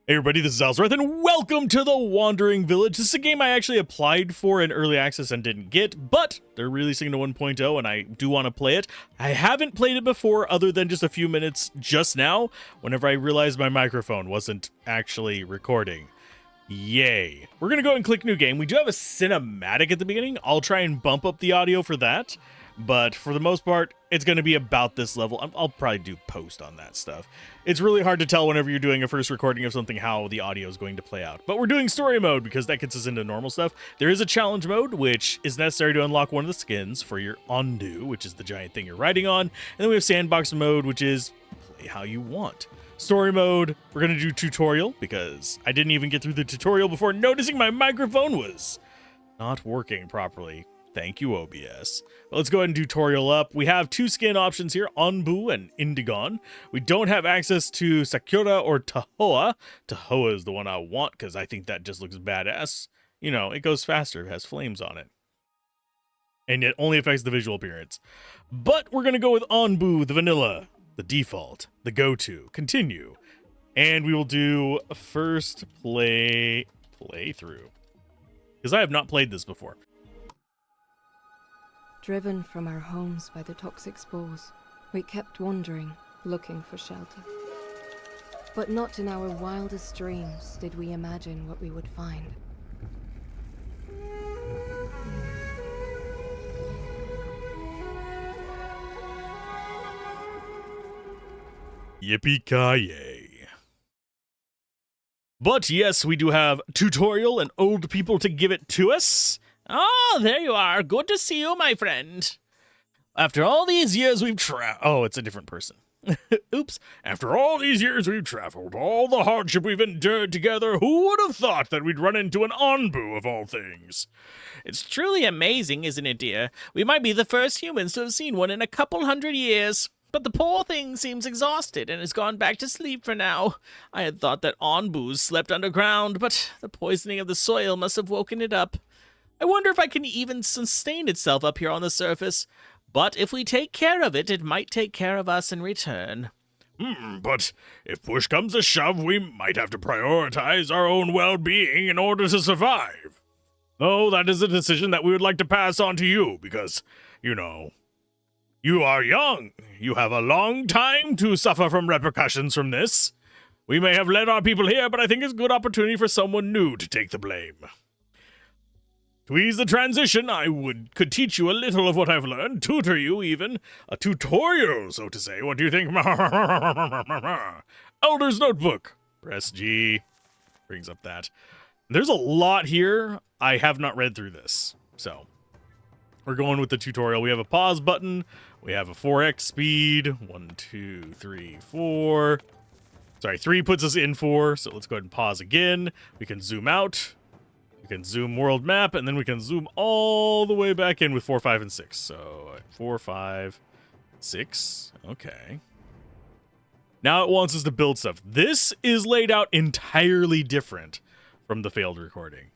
Hey everybody, this is Alzorath, and welcome to the Wandering Village. This is a game I actually applied for in early access and didn't get, but they're releasing to 1.0 and I do want to play it. I haven't played it before other than just a few minutes just now, whenever I realized my microphone wasn't actually recording. Yay. We're going to go and click new game. We do have a cinematic at the beginning. I'll try and bump up the audio for that, but for the most part, it's going to be about this level. I'll probably do post on that stuff. It's really hard to tell whenever you're doing a first recording of something how the audio is going to play out. But we're doing story mode because that gets us into normal stuff. There is a challenge mode, which is necessary to unlock one of the skins for your Ondu, which is the giant thing you're riding on. And then we have sandbox mode, which is play how you want. Story mode, we're going to do tutorial because I didn't even get through the tutorial before noticing my microphone was not working properly. Thank you, OBS. Well, let's go ahead and tutorial up. We have two skin options here, Onbu and Indigon. We don't have access to Sakura or Tahoa. Tahoa is the one I want because I think that just looks badass. You know, it goes faster, it has flames on it. And it only affects the visual appearance. But we're going to go with Onbu, the vanilla, the default, the go-to, continue. And we will do first playthrough. Because I have not played this before. Driven from our homes by the toxic spores, we kept wandering, looking for shelter. But not in our wildest dreams did we imagine what we would find. Yippee-ki-yay. But yes, we do have tutorial and old people to give it to us. Ah, there you are. Good to see you, my friend. After all these years we've oh, it's a different person. Oops. After all these years we've traveled, all the hardship we've endured together, who would have thought that we'd run into an Onbu of all things? It's truly amazing, isn't it, dear? We might be the first humans to have seen one in a couple hundred years. But the poor thing seems exhausted and has gone back to sleep for now. I had thought that Onbus slept underground, but the poisoning of the soil must have woken it up. I wonder if I can even sustain itself up here on the surface. But if we take care of it, it might take care of us in return. But if push comes to shove, we might have to prioritize our own well-being in order to survive. Though that is a decision that we would like to pass on to you because, you know, you are young. You have a long time to suffer from repercussions from this. We may have led our people here, but I think it's a good opportunity for someone new to take the blame. To ease the transition, I could teach you a little of what I've learned, tutor you even. A tutorial, so to say. What do you think? Elder's Notebook. Press G. Brings up that. There's a lot here. I have not read through this. So, we're going with the tutorial. We have a pause button. We have a 4x speed. 1, 2, 3, 4. Sorry, 3 puts us in 4. So let's go ahead and pause again. We can zoom out. We can zoom world map, and then we can zoom all the way back in with 4, 5, and 6. So 4, 5, 6. Okay. Now it wants us to build stuff. This is laid out entirely different from the failed recording.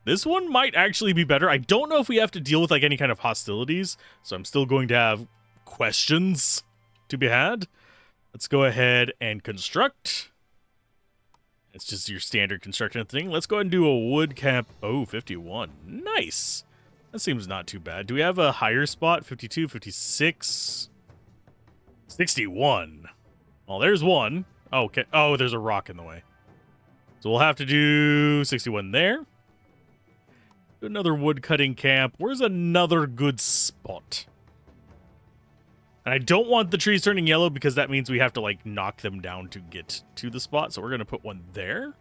This one might actually be better. I don't know if we have to deal with like any kind of hostilities, so I'm still going to have questions to be had. Let's go ahead and construct. It's just your standard construction thing. Let's go ahead and do a wood cap. Oh, 51. Nice. That seems not too bad. Do we have a higher spot? 52, 56, 61. Well, there's one. Oh, okay. Oh, there's a rock in the way. So we'll have to do 61 there. Do another wood cutting camp. Where's another good spot? And I don't want the trees turning yellow because that means we have to like knock them down to get to the spot. So we're going to put one there.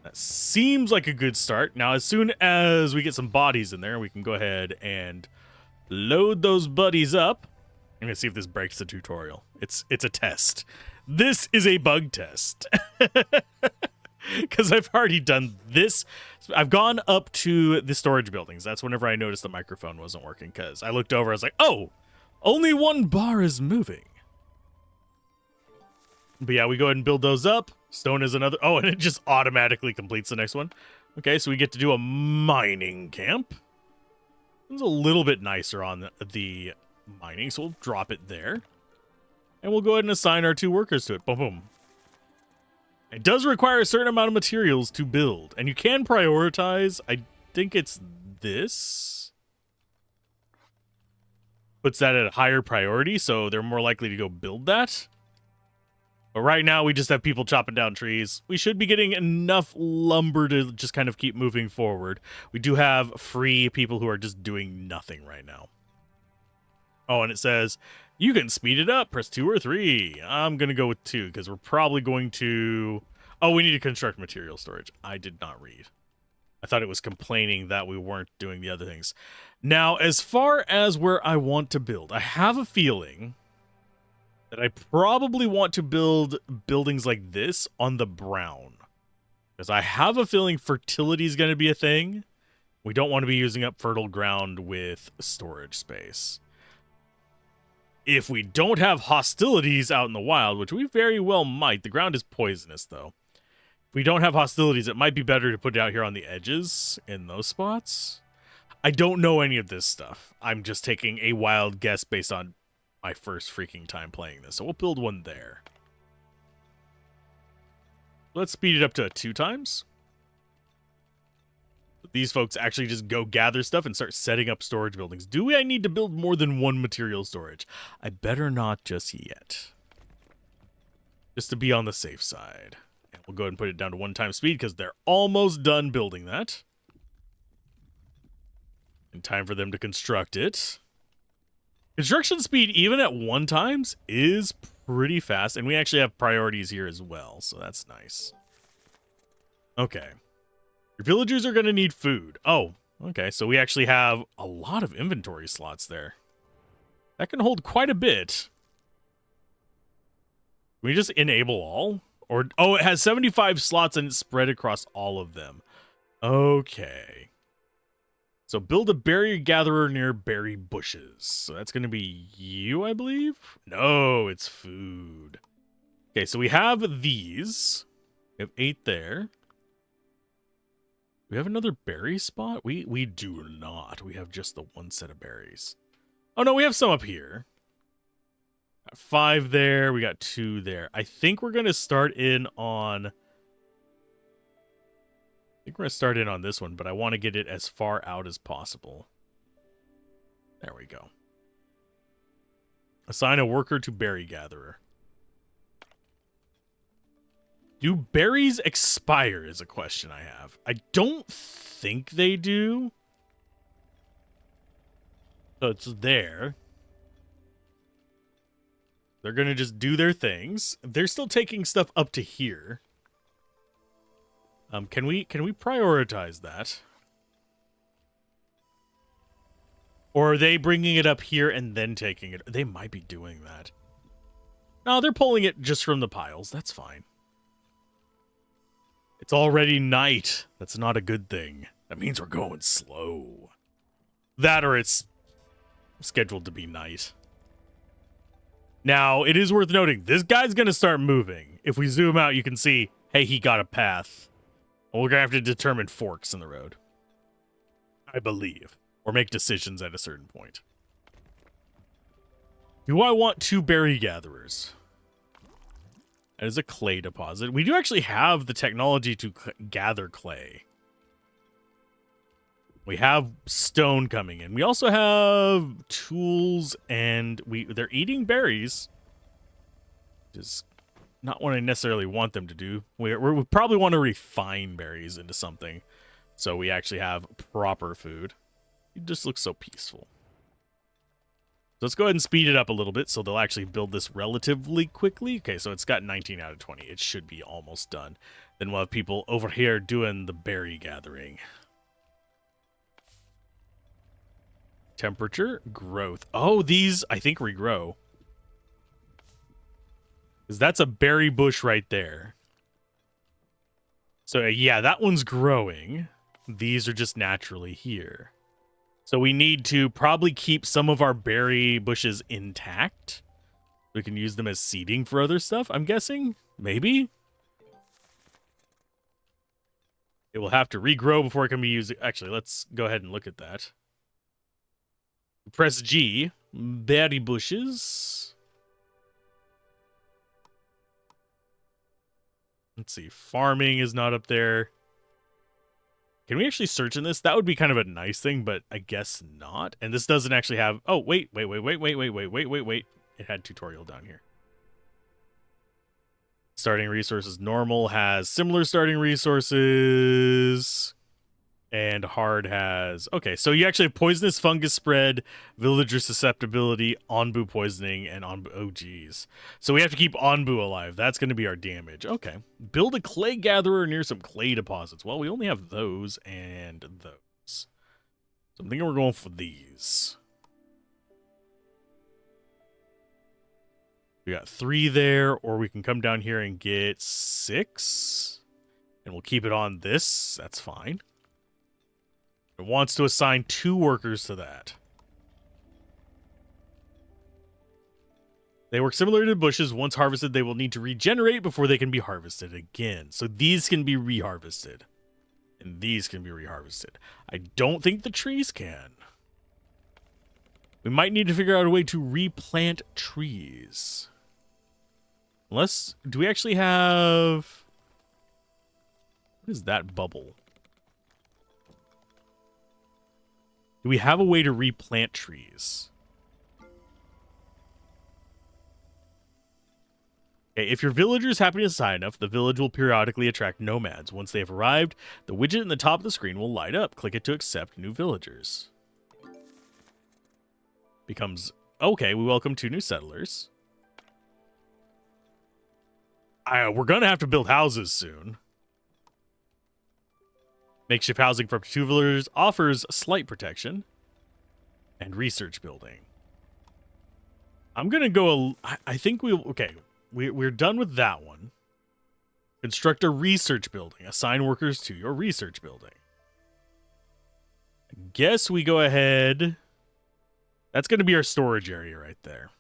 That seems like a good start. Now, as soon as we get some bodies in there, we can go ahead and load those buddies up. I'm going to see if this breaks the tutorial. It's a test. This is a bug test. Because I've already done this. I've gone up to the storage buildings. That's whenever I noticed the microphone wasn't working. Because I looked over, I was like, oh, only one bar is moving. But yeah, we go ahead and build those up. Stone is another. Oh, and it just automatically completes the next one. Okay, so we get to do a mining camp. It's a little bit nicer on the mining, so we'll drop it there. And we'll go ahead and assign our 2 workers to it. Boom, boom. It does require a certain amount of materials to build, and you can prioritize. I think it's this. Puts that at a higher priority, so they're more likely to go build that. But right now, we just have people chopping down trees. We should be getting enough lumber to just kind of keep moving forward. We do have free people who are just doing nothing right now. Oh, and it says, you can speed it up. Press 2 or 3. I'm going to go with 2, because we're probably going to... Oh, we need to construct material storage. I did not read. I thought it was complaining that we weren't doing the other things. Now, as far as where I want to build, I have a feeling that I probably want to build buildings like this on the brown. Because I have a feeling fertility is going to be a thing. We don't want to be using up fertile ground with storage space. If we don't have hostilities out in the wild, which we very well might, the ground is poisonous, though. If we don't have hostilities, it might be better to put it out here on the edges in those spots. I don't know any of this stuff. I'm just taking a wild guess based on my first freaking time playing this. So we'll build one there. Let's speed it up to 2 times. These folks actually just go gather stuff and start setting up storage buildings. Do I need to build more than one material storage? I better not just yet. Just to be on the safe side. And we'll go ahead and put it down to 1 time speed because they're almost done building that. And time for them to construct it. Construction speed, even at 1 times, is pretty fast. And we actually have priorities here as well, so that's nice. Okay. Your villagers are going to need food. Oh, okay. So we actually have a lot of inventory slots there. That can hold quite a bit. Can we just enable all? Or, oh, it has 75 slots and it's spread across all of them. Okay. So build a berry gatherer near berry bushes. So that's going to be you, I believe? No, it's food. Okay, so we have these. We have 8 there. We have another berry spot? We do not. We have just the 1 set of berries. Oh, no, we have some up here. Got 5 there. We got 2 there. I think we're going to start in on... this one, but I want to get it as far out as possible. There we go. Assign a worker to berry gatherer. Do berries expire is a question I have. I don't think they do. So it's there. They're going to just do their things. They're still taking stuff up to here. Can we prioritize that? Or are they bringing it up here and then taking it? They might be doing that. No, they're pulling it just from the piles. That's fine. It's already night. That's not a good thing. That means we're going slow. That or it's scheduled to be night. Now, it is worth noting, this guy's going to start moving. If we zoom out, you can see, hey, he got a path. We're going to have to determine forks in the road. I believe. Or make decisions at a certain point. Do I want 2 berry gatherers? That is a clay deposit. We do actually have the technology to gather clay. We have stone coming in. We also have tools, and they're eating berries. Just not what I necessarily want them to do. We probably want to refine berries into something, so we actually have proper food. It just looks so peaceful. So let's go ahead and speed it up a little bit so they'll actually build this relatively quickly. Okay, so it's got 19 out of 20. It should be almost done. Then we'll have people over here doing the berry gathering. Temperature, growth. Oh, these, I think, regrow. Because that's a berry bush right there. So, yeah, that one's growing. These are just naturally here. So we need to probably keep some of our berry bushes intact. We can use them as seeding for other stuff, I'm guessing. Maybe? It will have to regrow before it can be used. Actually, let's go ahead and look at that. Press G. Berry bushes. Let's see. Farming is not up there. Can we actually search in this? That would be kind of a nice thing, but I guess not. And this doesn't actually have... Oh, wait. It had tutorial down here. Starting resources. Normal has similar starting resources. And hard has... Okay, so you actually have poisonous fungus spread, villager susceptibility, Onbu poisoning, and Onbu... Oh, geez. So we have to keep Onbu alive. That's going to be our damage. Okay. Build a clay gatherer near some clay deposits. Well, we only have those and those. So I'm thinking we're going for these. We got 3 there, or we can come down here and get 6. And we'll keep it on this. That's fine. It wants to assign 2 workers to that. They work similar to bushes. Once harvested, they will need to regenerate before they can be harvested again. So these can be reharvested. And these can be reharvested. I don't think the trees can. We might need to figure out a way to replant trees. Unless, do we actually have... What is that bubble? Do we have a way to replant trees? Okay, if your villager's happiness is high enough, the village will periodically attract nomads. Once they have arrived, the widget in the top of the screen will light up. Click it to accept new villagers. Becomes, okay, we welcome 2 new settlers. We're going to have to build houses soon. Makeshift housing for up to 2 villagers offers slight protection and research building. I'm going to go... I think we'll... Okay, we're done with that one. Construct a research building. Assign workers to your research building. I guess we go ahead... That's going to be our storage area right there.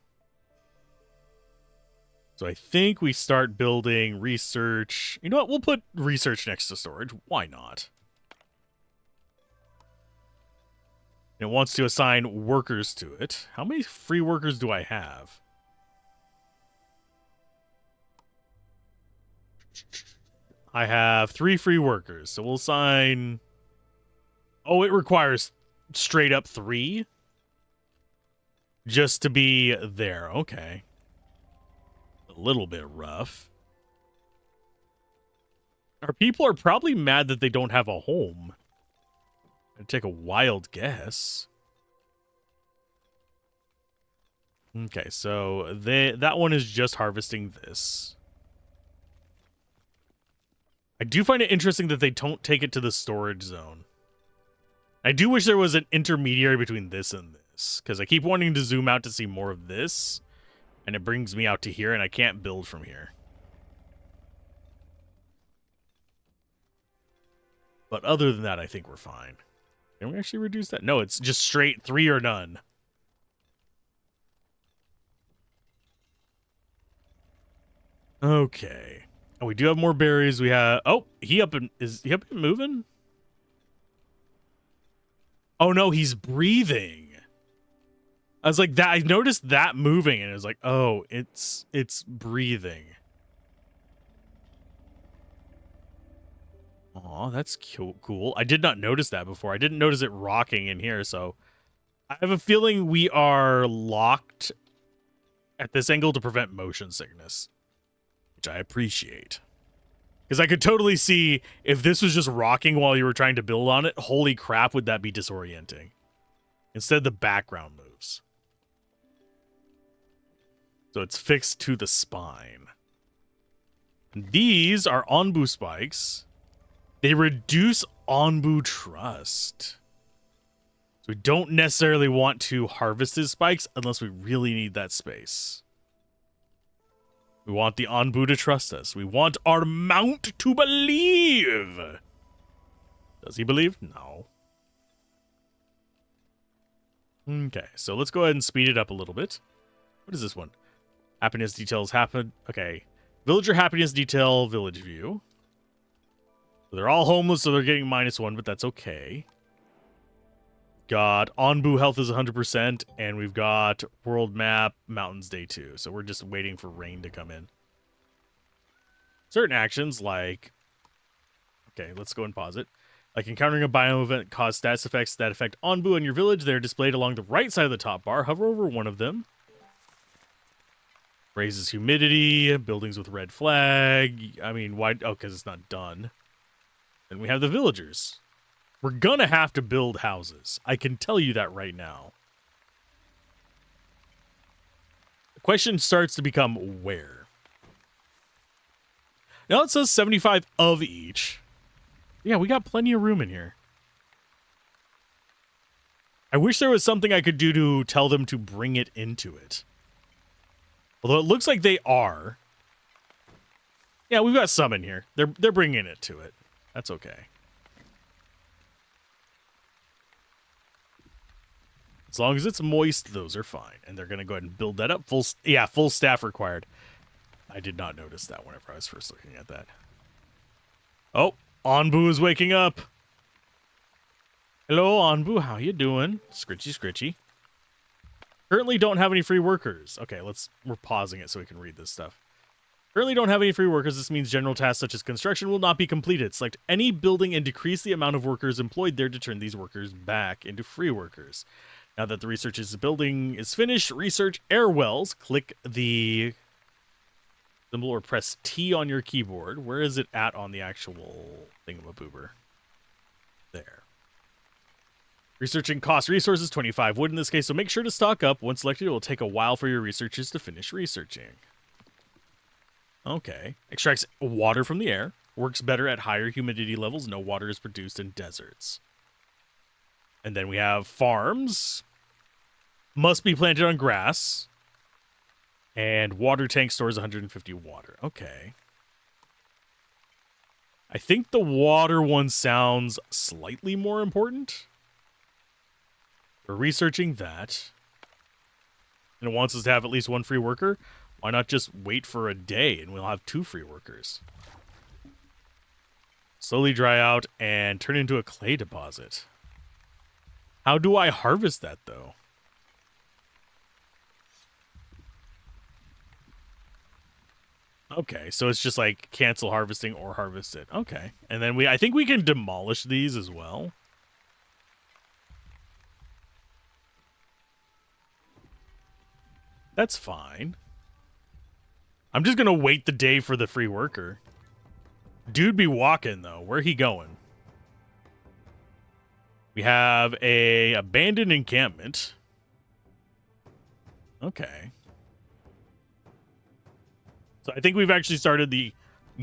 So I think we start building research... You know what? We'll put research next to storage. Why not? It wants to assign workers to it. How many free workers do I have? I have 3 free workers, so we'll assign... Oh, it requires straight up 3? Just to be there. Okay. A little bit rough. Our people are probably mad that they don't have a home. I'd take a wild guess. Okay, so that one is just harvesting this. I do find it interesting that they don't take it to the storage zone. I do wish there was an intermediary between this and this, because I keep wanting to zoom out to see more of this, and it brings me out to here, and I can't build from here. But other than that, I think we're fine. Can we actually reduce that? No, it's just straight 3 or none. Okay. Oh, we do have more berries. We have... Oh, is he up and moving? Oh, no, he's breathing. I was like, I noticed that moving, and it was like, oh, it's breathing. Aw, that's cool. I did not notice that before. I didn't notice it rocking in here, so... I have a feeling we are locked at this angle to prevent motion sickness. Which I appreciate. Because I could totally see if this was just rocking while you were trying to build on it, holy crap, would that be disorienting. Instead, the background moves. So it's fixed to the spine. These are Onbu spikes. They reduce Onbu trust. So we don't necessarily want to harvest his spikes unless we really need that space. We want the Onbu to trust us. We want our mount to believe. Does he believe? No. Okay, so let's go ahead and speed it up a little bit. What is this one? Happiness details happen. Okay. Villager happiness detail, village view. So they're all homeless, so they're getting -1, but that's okay. Got Onbu health is 100%, and we've got world map, mountains day 2. So we're just waiting for rain to come in. Certain actions like... Okay, let's go and pause it. Like encountering a biome event cause status effects that affect Onbu in your village. They're displayed along the right side of the top bar. Hover over one of them. Raises humidity. Buildings with red flag. I mean, why? Oh, because it's not done. Then we have the villagers. We're gonna have to build houses. I can tell you that right now. The question starts to become where. Now it says 75 of each. Yeah, we got plenty of room in here. I wish there was something I could do to tell them to bring it into it. Although it looks like they are. Yeah, we've got some in here. They're bringing it to it. That's okay. As long as it's moist, those are fine. And they're going to go ahead and build that up. Full staff required. I did not notice that whenever I was first looking at that. Oh, Onbu is waking up. Hello, Onbu. How you doing? Scritchy, scritchy. Currently don't have any free workers. Okay, we're pausing it so we can read this stuff. Currently don't have any free workers. This means general tasks such as construction will not be completed. Select any building and decrease the amount of workers employed there to turn these workers back into free workers. Now that the research building is finished, research air wells. Click the symbol or press T on your keyboard. Where is it at on the actual thingamaboober? There. Researching cost resources, 25 wood in this case, so make sure to stock up. Once selected, it will take a while for your researchers to finish researching. Okay. Extracts water from the air. Works better at higher humidity levels. No water is produced in deserts. And then we have farms. Must be planted on grass. And water tank stores 150 water. Okay. I think the water one sounds slightly more important. We're researching that. And it wants us to have at least one free worker. Why not just wait for a day and we'll have 2 free workers? Slowly dry out and turn into a clay deposit. How do I harvest that, though? Okay, so it's just like cancel harvesting or harvest it. Okay. And then I think we can demolish these as well. That's fine. I'm just going to wait the day for the free worker. Dude be walking, though. Where he going? We have a abandoned encampment. Okay. So I think we've actually started the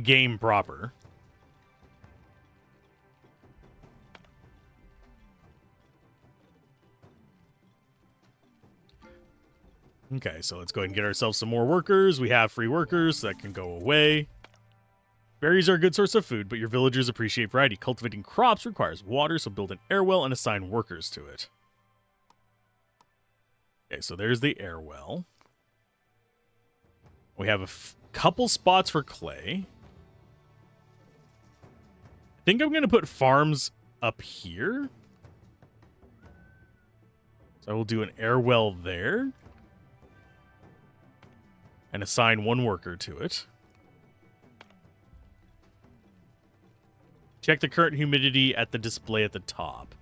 game proper. Okay, so let's go ahead and get ourselves some more workers. We have free workers, so that can go away. Berries are a good source of food, but your villagers appreciate variety. Cultivating crops requires water, so build an air well and assign workers to it. Okay, so there's the air well. We have a couple spots for clay. I think I'm going to put farms up here. So I will do an air well there. And assign one worker to it. Check the current humidity at the display at the top.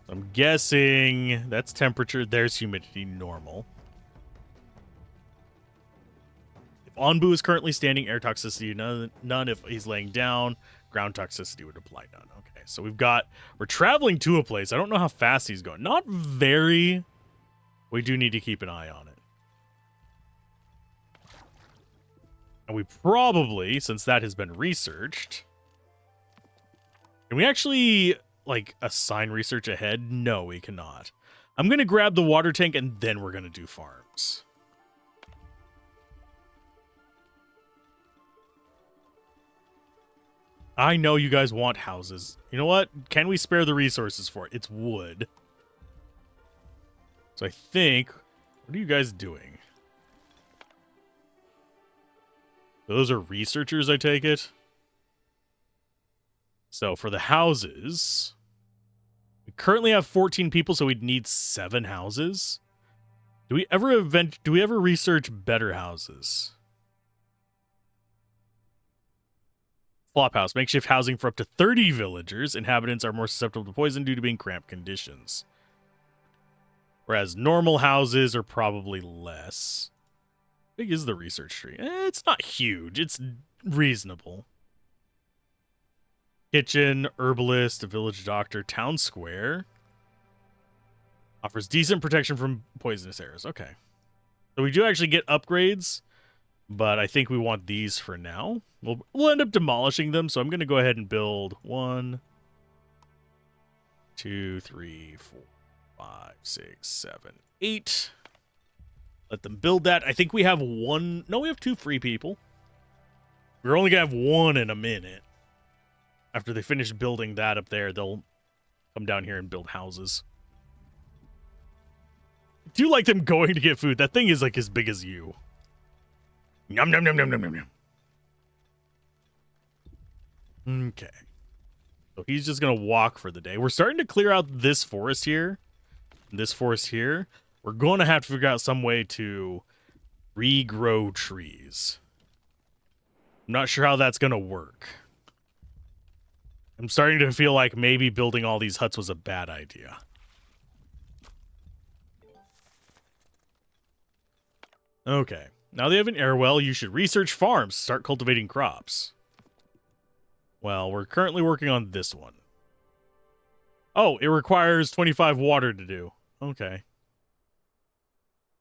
I'm guessing that's temperature. There's humidity, normal. If Onbu is currently standing, air toxicity, none. If he's laying down, ground toxicity would apply, none. Okay, so we're traveling to a place. I don't know how fast he's going. Not very. We do need to keep an eye on it. And we probably, since that has been researched... Can we actually, like, assign research ahead? No, we cannot. I'm going to grab the water tank, and then we're going to do farms. I know you guys want houses. You know what? Can we spare the resources for it? It's wood. So I think... What are you guys doing? Those are researchers, I take it? So for the houses, we currently have 14 people, so we'd need 7 houses. Do we ever research better houses? Flophouse. Makeshift housing for up to 30 villagers. Inhabitants are more susceptible to poison due to being cramped conditions. Whereas normal houses are probably less. How big is the research tree? It's not huge. It's reasonable. Kitchen, herbalist, a village doctor, town square. Offers decent protection from poisonous arrows. Okay. So we do actually get upgrades, but I think we want these for now. We'll end up demolishing them, so I'm going to go ahead and build 1, 2, 3, 4, 5, 6, 7, 8. Let them build that. I think we have one. No, we have 2 free people. We're only going to have 1 in a minute. After they finish building that up there, they'll come down here and build houses. I do like them going to get food. That thing is like as big as you. Yum, yum, yum, yum, yum, yum, yum. Okay. So he's just going to walk for the day. We're starting to clear out this forest here. This forest here. We're going to have to figure out some way to regrow trees. I'm not sure how that's going to work. I'm starting to feel like maybe building all these huts was a bad idea. Okay. Now they have an air well. You should research farms. Start cultivating crops. Well, we're currently working on this one. Oh, it requires 25 water to do. Okay.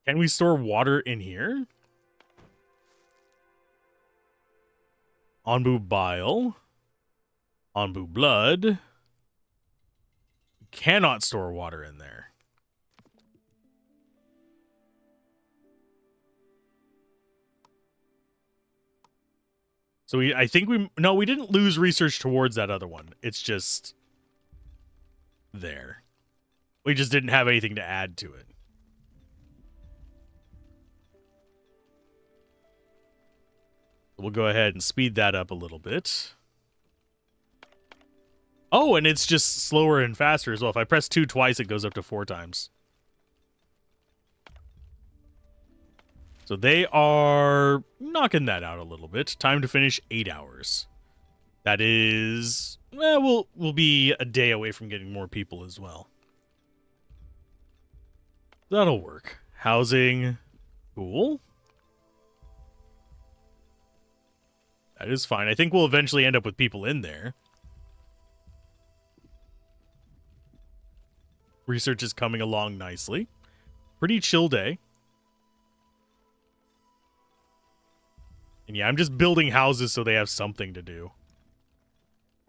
Can we store water in here? Onbu bile. Onbu blood. Cannot store water in there. So I think we didn't lose research towards that other one. It's just there. We just didn't have anything to add to it. We'll go ahead and speed that up a little bit. Oh, and it's just slower and faster as well. If I press 2 twice, it goes up to 4 times. So they are knocking that out a little bit. Time to finish 8 hours. That is, well, we'll be a day away from getting more people as well. That'll work. Housing, cool. That is fine. I think we'll eventually end up with people in there. Research is coming along nicely. Pretty chill day. And yeah, I'm just building houses so they have something to do.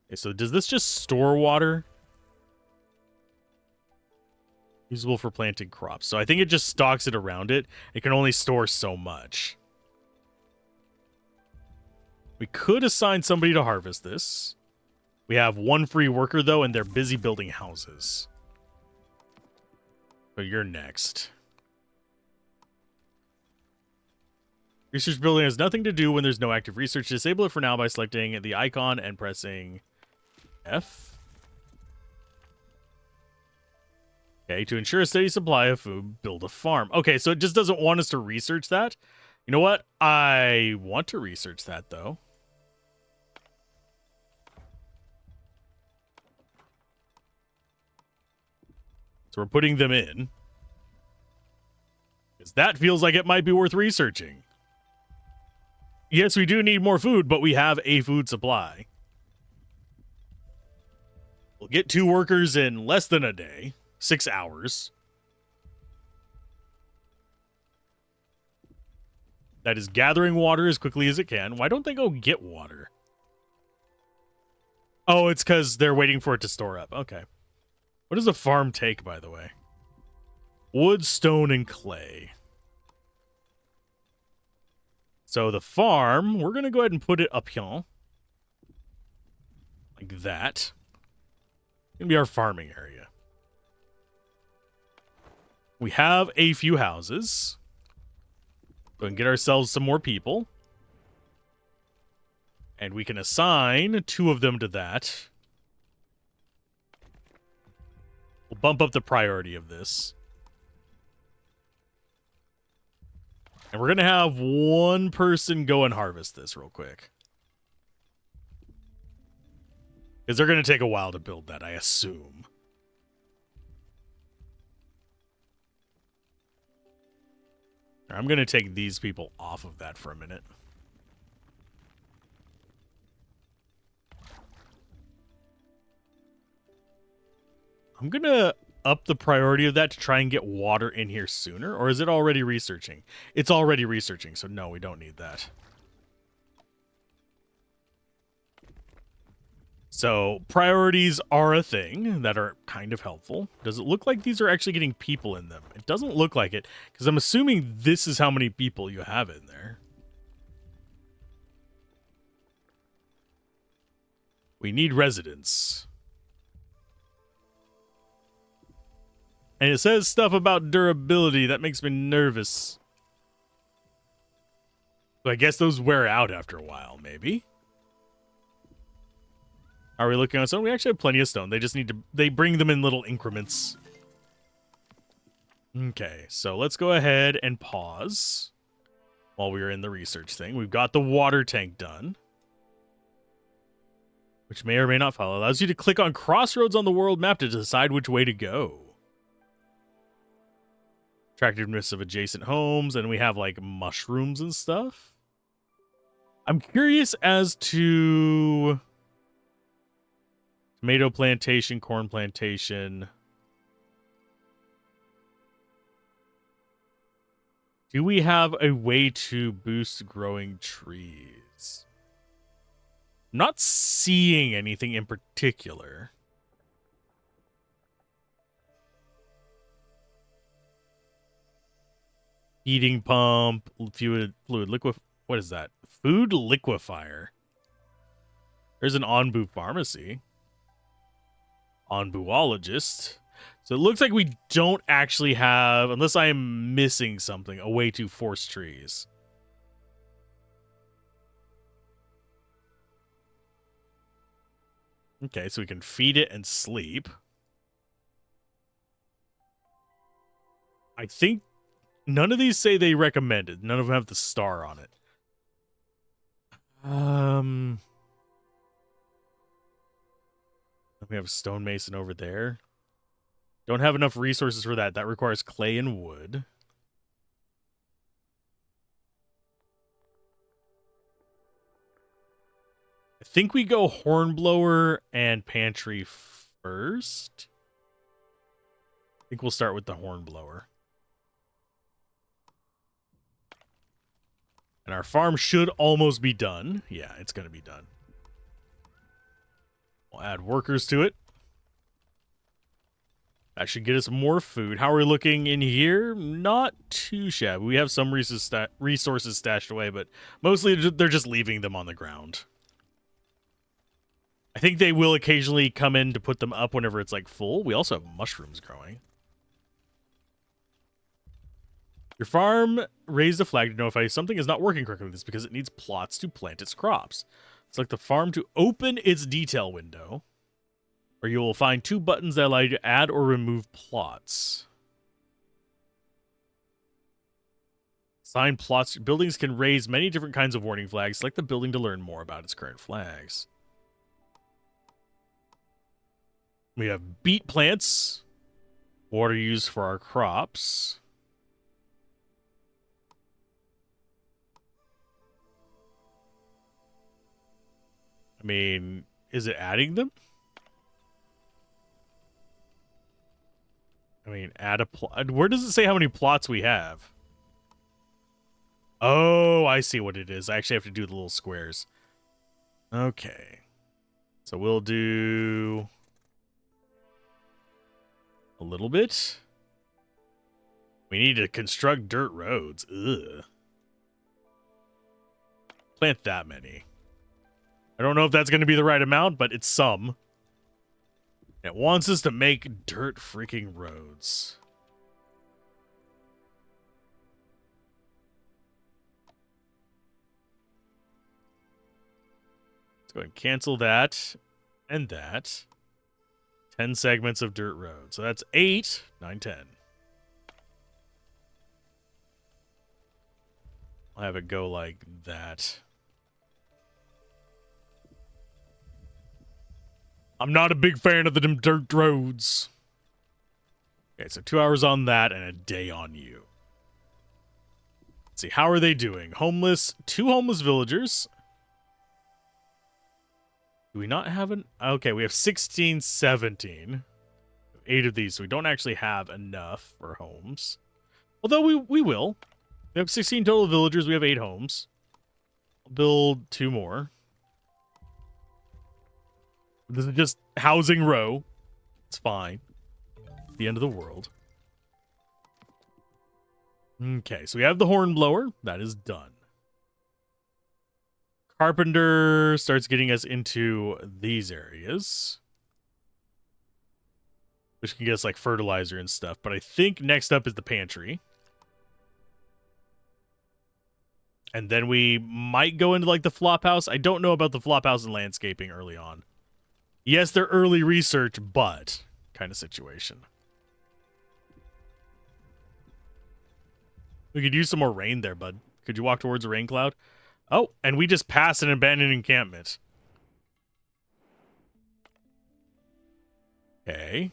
Okay, so does this just store water? Usable for planting crops. So I think it just stocks it around it. It can only store so much. We could assign somebody to harvest this. We have 1 free worker, though, and they're busy building houses. So you're next. Research building has nothing to do when there's no active research. Disable it for now by selecting the icon and pressing F. Okay, to ensure a steady supply of food, build a farm. Okay, so it just doesn't want us to research that. You know what? I want to research that, though. So we're putting them in. Because that feels like it might be worth researching. Yes, we do need more food, but we have a food supply. We'll get 2 workers in less than a day. 6 hours. That is gathering water as quickly as it can. Why don't they go get water? Oh, it's because they're waiting for it to store up. Okay. What does a farm take, by the way? Wood, stone, and clay. So the farm, we're going to go ahead and put it up here. Like that. It's going to be our farming area. We have a few houses. Go and get ourselves some more people. And we can assign 2 of them to that. We'll bump up the priority of this. And we're going to have 1 person go and harvest this real quick. Because they're going to take a while to build that, I assume. I'm going to take these people off of that for a minute. I'm going to up the priority of that to try and get water in here sooner. Or is it already researching? It's already researching, so no, we don't need that. So priorities are a thing that are kind of helpful. Does it look like these are actually getting people in them? It doesn't look like it, because I'm assuming this is how many people you have in there. We need residents. And it says stuff about durability. That makes me nervous. So I guess those wear out after a while, maybe. Are we looking on stone? We actually have plenty of stone. They just need to... They bring them in little increments. Okay, so let's go ahead and pause while we are in the research thing. We've got the water tank done, which may or may not follow. Allows you to click on crossroads on the world map to decide which way to go. Attractiveness of adjacent homes, and we have like mushrooms and stuff. I'm curious as to tomato plantation, corn plantation. Do we have a way to boost growing trees? I'm not seeing anything in particular. Heating pump, fluid liquid. What is that? Food liquefier. There's an Onbu pharmacy. Onbuologist. So it looks like we don't actually have, unless I am missing something, a way to force trees. Okay, so we can feed it and sleep. I think none of these say they recommend it. None of them have the star on it. We have a stonemason over there. Don't have enough resources for that. That requires clay and wood. I think we go hornblower and pantry first. I think we'll start with the hornblower. And our farm should almost be done. Yeah, it's going to be done. We'll add workers to it. That should get us more food. How are we looking in here? Not too shabby. We have some resources stashed away, but mostly they're just leaving them on the ground. I think they will occasionally come in to put them up whenever it's like full. We also have mushrooms growing. Your farm raised a flag to notify something is not working correctly with this because it needs plots to plant its crops. Select the farm to open its detail window, or you will find 2 buttons that allow you to add or remove plots. Assign plots. Buildings can raise many different kinds of warning flags. Select the building to learn more about its current flags. We have beet plants. Water used for our crops. I mean, is it adding them? I mean, add a plot. Where does it say how many plots we have? Oh, I see what it is. I actually have to do the little squares. Okay. So we'll do a little bit. We need to construct dirt roads. Ugh. Plant that many. I don't know if that's going to be the right amount, but it's some. It wants us to make dirt freaking roads. Let's go ahead and cancel that and that. 10 segments of dirt road. So that's 8, 9, 10. I'll have it go like that. I'm not a big fan of them dirt roads. Okay, so 2 hours on that and a day on you. Let's see, how are they doing? Homeless, 2 homeless villagers. Do we not have an... Okay, we have 16, 17. 8 of these, so we don't actually have enough for homes. Although we will. We have 16 total villagers, we have 8 homes. I'll build 2 more. This is just housing row. It's fine. The end of the world. Okay, so we have the horn blower. That is done. Carpenter starts getting us into these areas, which can get us like fertilizer and stuff. But I think next up is the pantry. And then we might go into like the flop house. I don't know about the flop house and landscaping early on. Yes, they're early research, but kind of situation. We could use some more rain there, bud. Could you walk towards a rain cloud? Oh, and we just passed an abandoned encampment. Okay.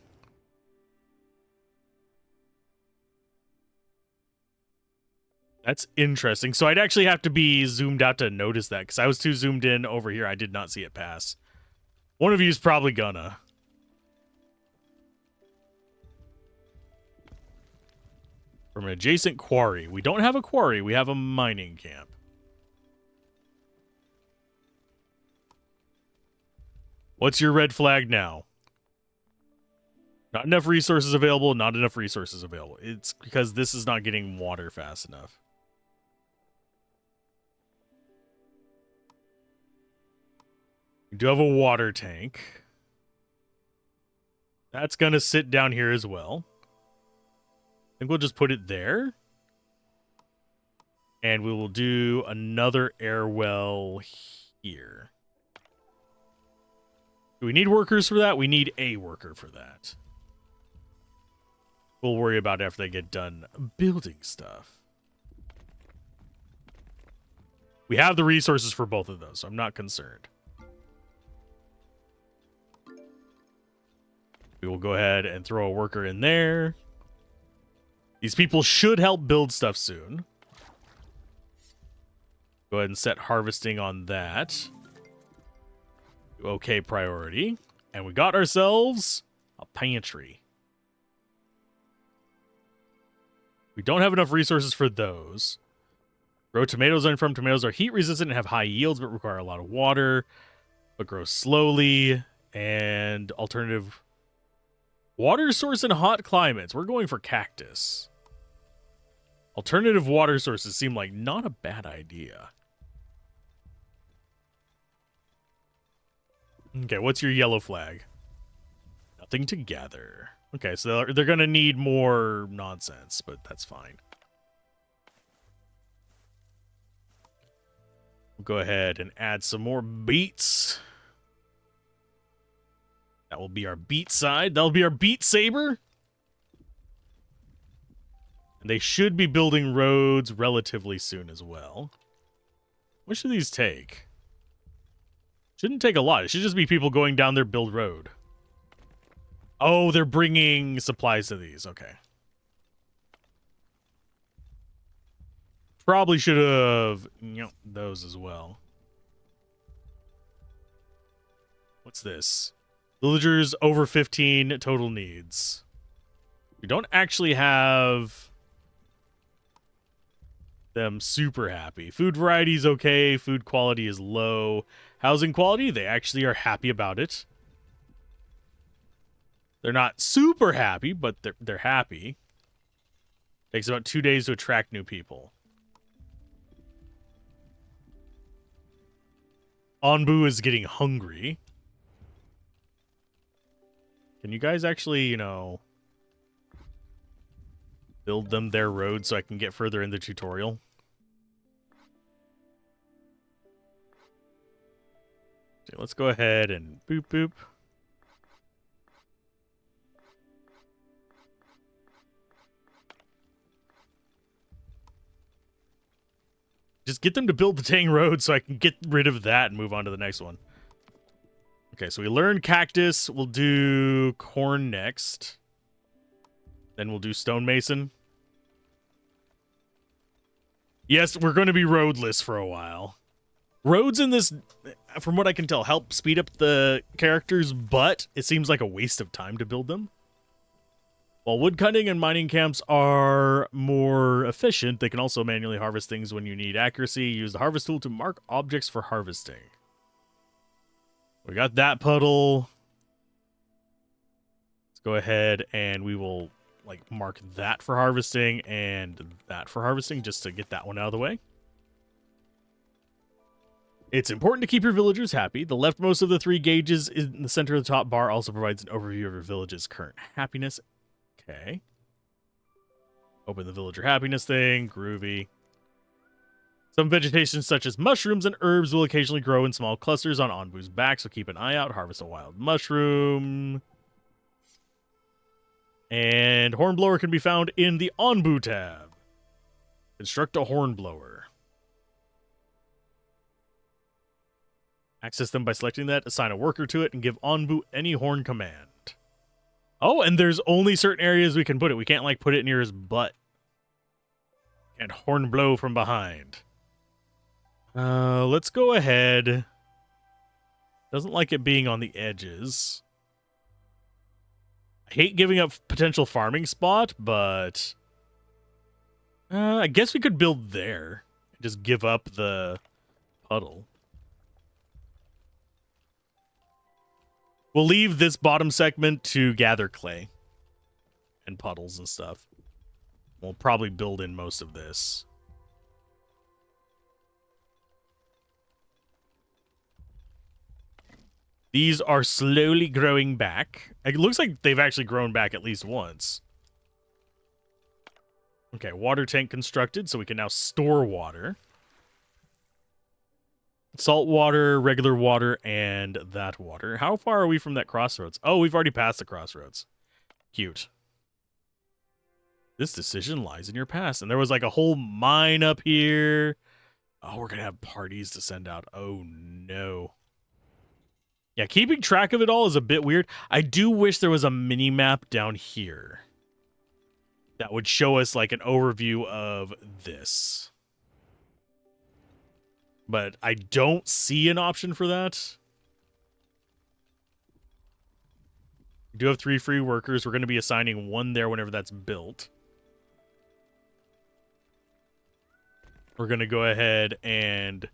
That's interesting. So I'd actually have to be zoomed out to notice that, because I was too zoomed in over here. I did not see it pass. One of you is probably gonna. From an adjacent quarry. We don't have a quarry. We have a mining camp. What's your red flag now? Not enough resources available. Not enough resources available. It's because this is not getting water fast enough. We do have a water tank. That's going to sit down here as well. I think we'll just put it there. And we will do another air well here. Do we need workers for that? We need a worker for that. We'll worry about it after they get done building stuff. We have the resources for both of those, so I'm not concerned. We will go ahead and throw a worker in there. These people should help build stuff soon. Go ahead and set harvesting on that. Okay, priority. And we got ourselves a pantry. We don't have enough resources for those. Grow tomatoes on farm. Tomatoes are heat resistant and have high yields, but require a lot of water, but grow slowly. And alternative water source in hot climates. We're going for cactus. Alternative water sources seem like not a bad idea. Okay, what's your yellow flag? Nothing to gather. Okay, so they're going to need more nonsense, but that's fine. We'll go ahead and add some more beets. That will be our beet side. That'll be our beet saber. And they should be building roads relatively soon as well. What should these take? Shouldn't take a lot. It should just be people going down there, build road. Oh, they're bringing supplies to these. Okay. Probably should have those as well. What's this? Villagers over 15 total needs. We don't actually have them super happy. Food variety is okay. Food quality is low. Housing quality, they actually are happy about it. They're not super happy, but they're happy. Takes about 2 days to attract new people. Anbu is getting hungry. Can you guys actually, build them their road so I can get further in the tutorial? Okay, let's go ahead and boop boop. Just get them to build the Tang Road so I can get rid of that and move on to the next one. Okay, so we learned cactus. We'll do corn next. Then we'll do stonemason. Yes, we're going to be roadless for a while. Roads in this, from what I can tell, help speed up the characters, but it seems like a waste of time to build them. While woodcutting and mining camps are more efficient, they can also manually harvest things when you need accuracy. Use the harvest tool to mark objects for harvesting. We got that puddle. Let's go ahead and we will mark that for harvesting and that for harvesting just to get that one out of the way. It's important to keep your villagers happy. The leftmost of the 3 gauges in the center of the top bar also provides an overview of your village's current happiness. Okay. Open the villager happiness thing. Groovy. Some vegetation such as mushrooms and herbs will occasionally grow in small clusters on Onbu's back, so keep an eye out. Harvest a wild mushroom. And hornblower can be found in the Onbu tab. Construct a hornblower. Access them by selecting that, assign a worker to it, and give Onbu any horn command. Oh, and there's only certain areas we can put it. We can't, put it near his butt. And horn blow from behind. Let's go ahead. Doesn't like it being on the edges. I hate giving up potential farming spot, but... I guess we could build there. Just give up the puddle. We'll leave this bottom segment to gather clay and puddles and stuff. We'll probably build in most of this. These are slowly growing back. It looks like they've actually grown back at least once. Okay, water tank constructed, so we can now store water. Salt water, regular water, and that water. How far are we from that crossroads? Oh, we've already passed the crossroads. Cute. This decision lies in your past. And there was a whole mine up here. Oh, we're going to have parties to send out. Oh, no. Yeah, keeping track of it all is a bit weird. I do wish there was a mini-map down here that would show us, an overview of this. But I don't see an option for that. We do have 3 free workers. We're going to be assigning 1 there whenever that's built. We're going to go ahead and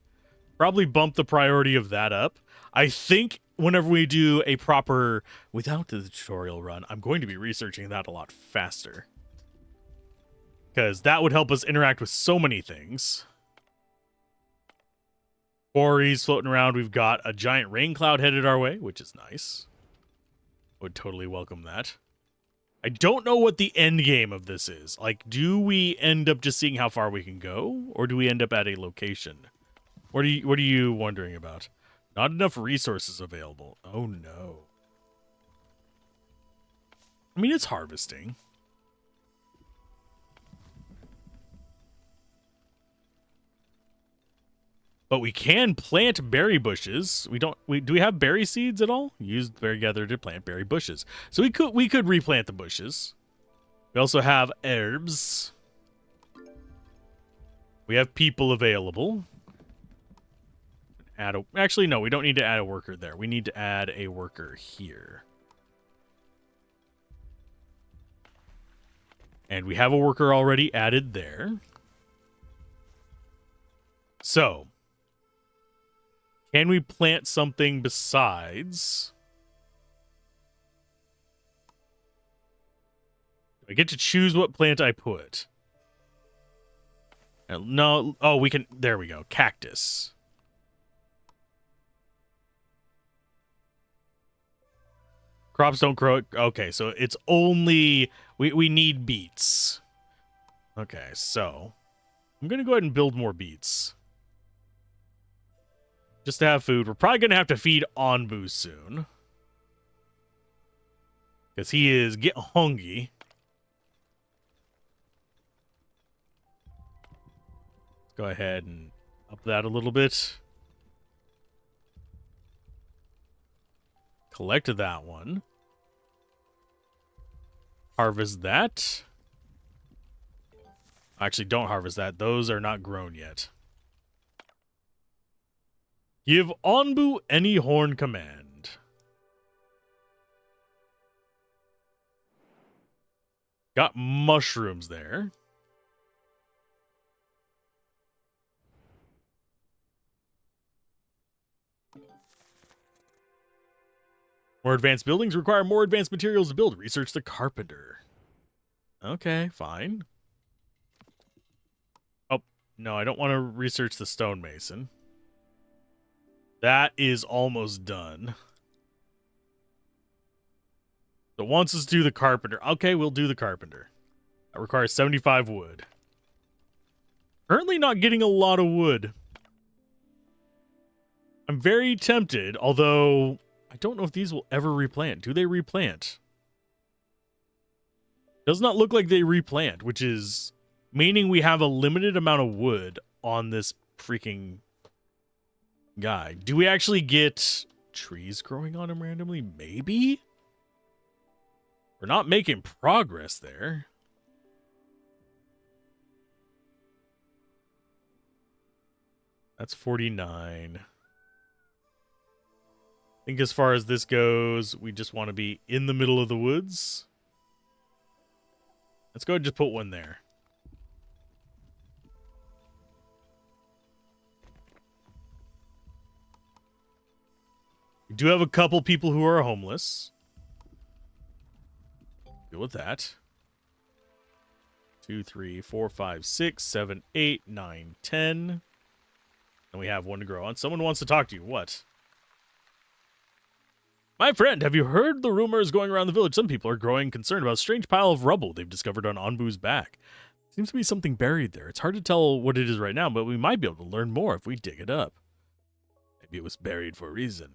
probably bump the priority of that up. I think whenever we do a proper, without the tutorial run, I'm going to be researching that a lot faster. Because that would help us interact with so many things. Quarries floating around. We've got a giant rain cloud headed our way, which is nice. Would totally welcome that. I don't know what the end game of this is. Do we end up just seeing how far we can go? Or do we end up at a location? What are you wondering about? Not enough resources available. Oh, no. I mean, it's harvesting. But we can plant berry bushes. Do we have berry seeds at all? Use berry gatherer to plant berry bushes. So we could replant the bushes. We also have herbs. We have people available. Actually, no, we don't need to add a worker there. We need to add a worker here. And we have a worker already added there. So, can we plant something besides? I get to choose what plant I put. No, oh, we can, there we go, cactus. Crops don't grow. Okay, so it's only, we need beets. Okay, so I'm going to go ahead and build more beets. Just to have food. We're probably going to have to feed Onbu soon. Because he is getting hungry. Let's go ahead and up that a little bit. Collect that one. Harvest that. Actually, don't harvest that. Those are not grown yet. Give Onbu any horn command. Got mushrooms there. More advanced buildings require more advanced materials to build. Research the carpenter. Okay, fine. Oh, no, I don't want to research the stonemason. That is almost done. So it wants us to do the carpenter. Okay, we'll do the carpenter. That requires 75 wood. Currently not getting a lot of wood. I'm very tempted, although I don't know if these will ever replant. Do they replant? Does not look like they replant, which is meaning we have a limited amount of wood on this freaking guy. Do we actually get trees growing on him randomly? Maybe? We're not making progress there. That's 49. I think as far as this goes, we just want to be in the middle of the woods. Let's go ahead and just put one there. We do have a couple people who are homeless. Deal with that. 2, 3, 4, 5, 6, 7, 8, 9, 10. And we have one to grow on. Someone wants to talk to you. What? My friend, have you heard the rumors going around the village? Some people are growing concerned about a strange pile of rubble they've discovered on Onbu's back. Seems to be something buried there. It's hard to tell what it is right now, but we might be able to learn more if we dig it up. Maybe it was buried for a reason.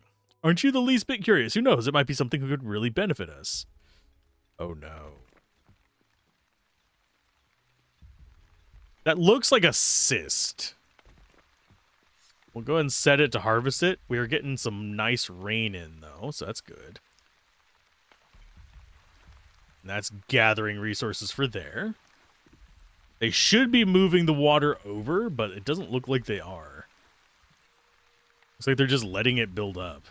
Aren't you the least bit curious? Who knows? It might be something that could really benefit us. Oh no. That looks like a cyst. We'll go ahead and set it to harvest it. We are getting some nice rain in, though, so that's good. And that's gathering resources for there. They should be moving the water over, but it doesn't look like they are. Looks like they're just letting it build up.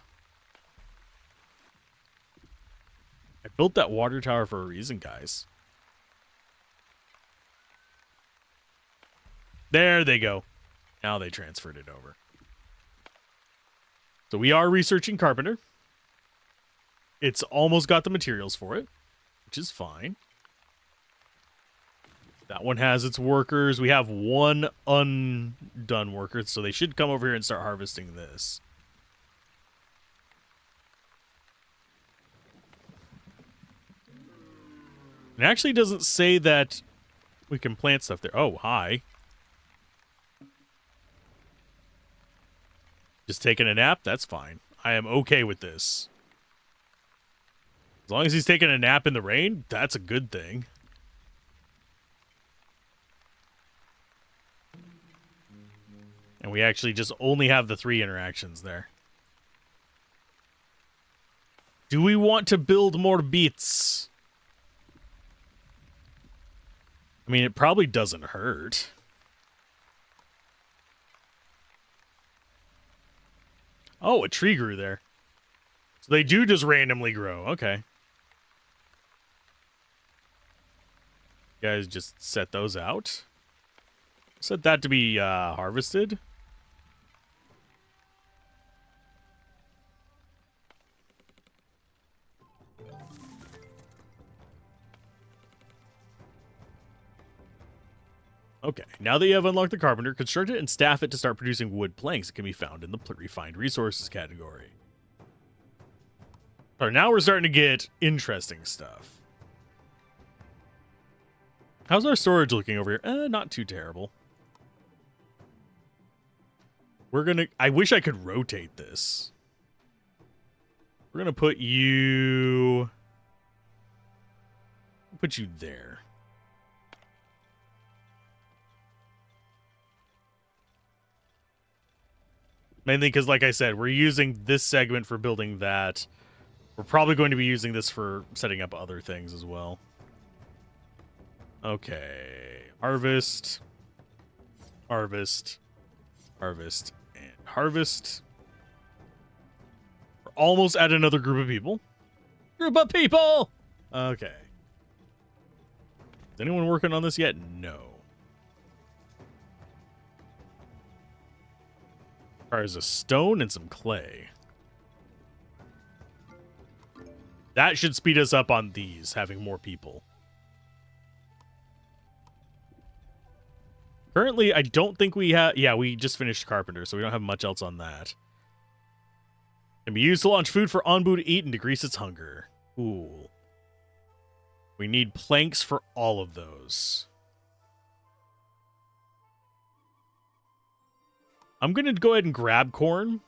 I built that water tower for a reason, guys. There they go. Now they transferred it over. So we are researching carpenter. It's almost got the materials for it, which is fine. That one has its workers. We have one undone worker, so they should come over here and start harvesting this. It actually doesn't say that we can plant stuff there. Oh, hi. Just taking a nap? That's fine. I am okay with this. As long as he's taking a nap in the rain, that's a good thing. And we actually just only have the 3 interactions there. Do we want to build more beats? I mean, it probably doesn't hurt. Oh, a tree grew there. So they do just randomly grow. Okay. You guys just set those out. Set that to be harvested. Okay, now that you have unlocked the carpenter, construct it and staff it to start producing wood planks that can be found in the refined resources category. All right, now we're starting to get interesting stuff. How's our storage looking over here? Not too terrible. We're gonna... I wish I could rotate this. We're gonna put you... Put you there. Mainly because, like I said, we're using this segment for building that. We're probably going to be using this for setting up other things as well. Okay. Harvest. Harvest. Harvest. And harvest. We're almost at another group of people. Group of people! Okay. Is anyone working on this yet? No. Requires a stone and some clay. That should speed us up on these, having more people. Currently, I don't think we have... Yeah, we just finished Carpenter, so we don't have much else on that. Can be used to launch food for Anbu to eat and decrease its hunger. Cool. We need planks for all of those. I'm going to go ahead and grab corn.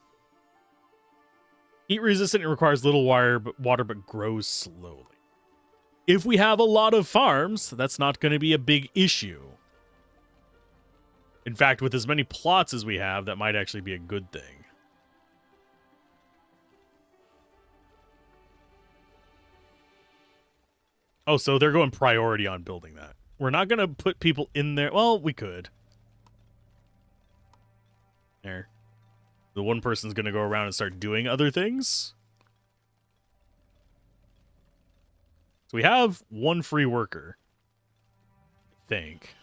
Heat resistant, it requires little water but grows slowly. If we have a lot of farms, that's not going to be a big issue. In fact, with as many plots as we have, that might actually be a good thing. Oh, so they're going priority on building that. We're not going to put people in there. Well, we could. There. The one person's going to go around and start doing other things. So we have one free worker. I think.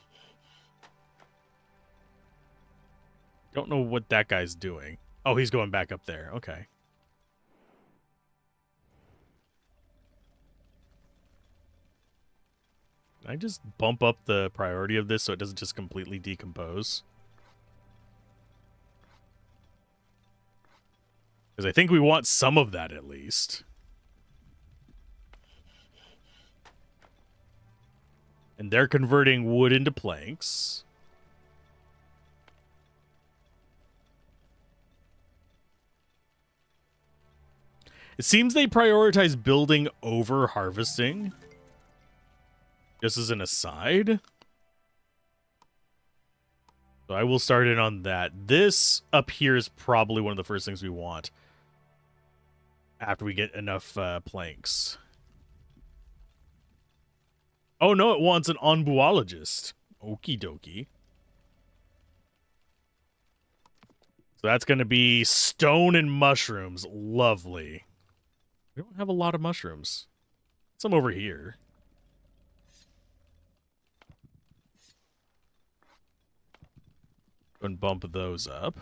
Don't know what that guy's doing. Oh, he's going back up there. Okay. Can I just bump up the priority of this so it doesn't just completely decompose? Because I think we want some of that at least. And they're converting wood into planks. It seems they prioritize building over harvesting. Just as an aside. So I will start in on that. This up here is probably one of the first things we want. After we get enough planks. Oh no, it wants an onbuologist. Okie dokie. So that's going to be stone and mushrooms. Lovely. We don't have a lot of mushrooms. Some over here. Go and bump those up.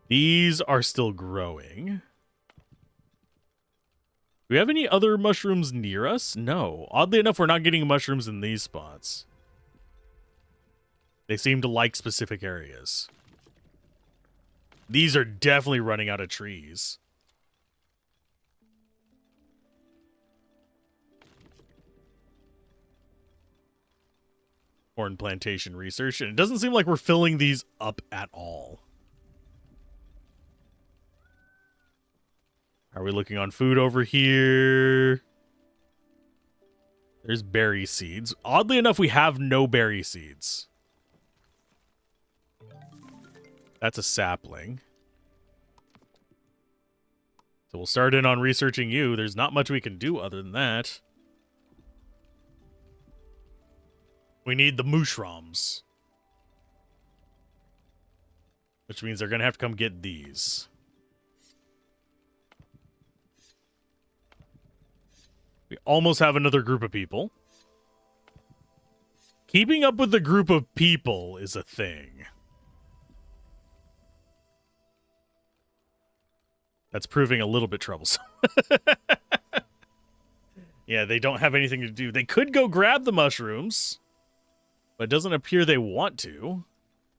These are still growing. Do we have any other mushrooms near us? No. Oddly enough, we're not getting mushrooms in these spots. They seem to like specific areas. These are definitely running out of trees. Corn plantation research, and it doesn't seem like we're filling these up at all. Are we looking on food over here? There's berry seeds. Oddly enough, we have no berry seeds. That's a sapling. So we'll start in on researching you. There's not much we can do other than that. We need the mushrooms. Which means they're going to have to come get these. We almost have another group of people. Keeping up with the group of people is a thing. That's proving a little bit troublesome. Yeah, they don't have anything to do. They could go grab the mushrooms, but it doesn't appear they want to.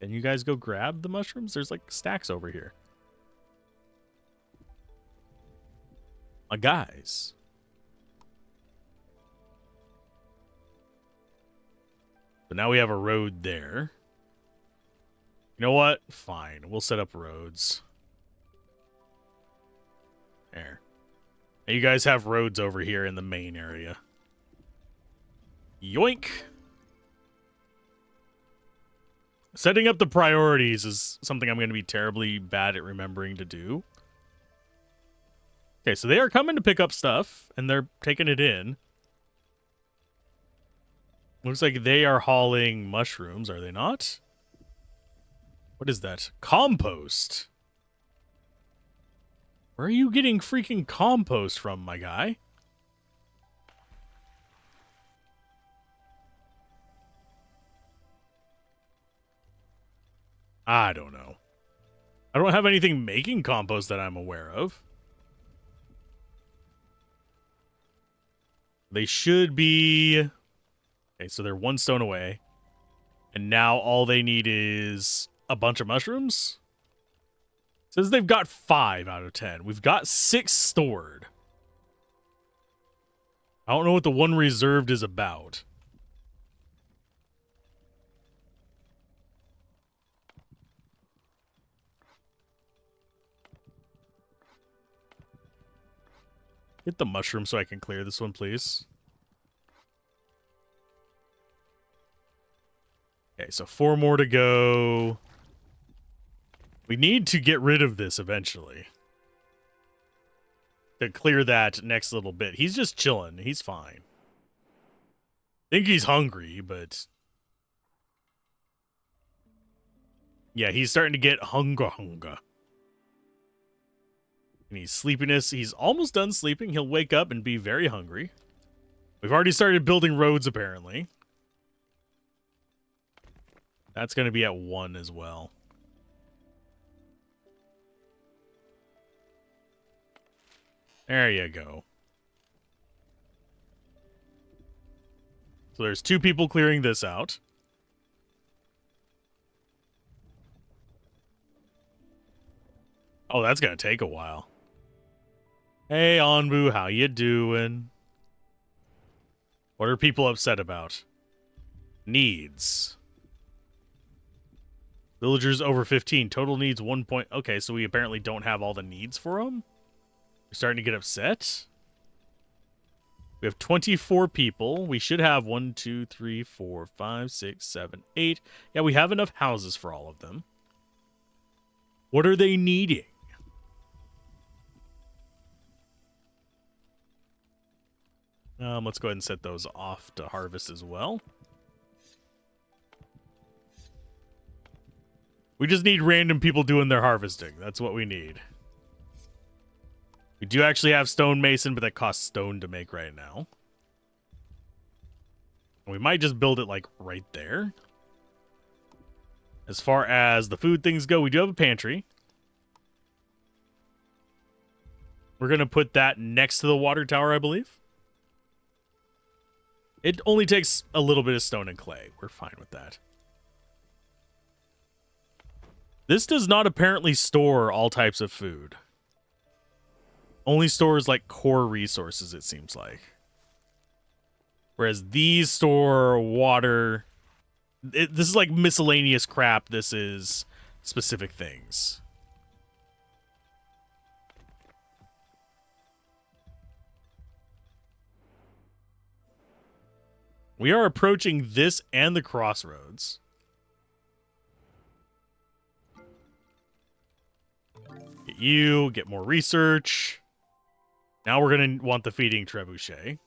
Can you guys go grab the mushrooms? There's like stacks over here. My guys. But now we have a road there. You know what? Fine. We'll set up roads. There. And you guys have roads over here in the main area. Yoink! Setting up the priorities is something I'm going to be terribly bad at remembering to do. Okay, so they are coming to pick up stuff, and they're taking it in. Looks like they are hauling mushrooms, are they not? What is that? Compost. Where are you getting freaking compost from, my guy? I don't know. I don't have anything making compost that I'm aware of. They should be... Okay, so they're 1 stone away. And now all they need is a bunch of mushrooms? Says they've got 5 out of 10. We've got 6 stored. I don't know what the 1 reserved is about. Get the mushroom so I can clear this one, please. Okay, so 4 more to go. We need to get rid of this eventually. To clear that next little bit. He's just chilling. He's fine. Think he's hungry, but... Yeah, he's starting to get hunger. And he's sleepiness. He's almost done sleeping. He'll wake up and be very hungry. We've already started building roads, apparently. That's going to be at 1 as well. There you go. So there's 2 people clearing this out. Oh, that's going to take a while. Hey, Anbu, how you doing? What are people upset about? Needs. Villagers over 15. Total needs 1 point. Okay, so we apparently don't have all the needs for them? We're starting to get upset? We have 24 people. We should have 1, 2, 3, 4, 5, 6, 7, 8. Yeah, we have enough houses for all of them. What are they needing? Let's go ahead and set those off to harvest as well. We just need random people doing their harvesting. That's what we need. We do actually have stonemason, but that costs stone to make right now. We might just build it, like, right there. As far as the food things go, we do have a pantry. We're going to put that next to the water tower, I believe. It only takes a little bit of stone and clay. We're fine with that. This does not apparently store all types of food. Only stores, like, core resources, it seems like. Whereas these store water. This is like miscellaneous crap. This is specific things. We are approaching this and the crossroads. Get you, get more research. Now we're going to want the feeding trebuchet.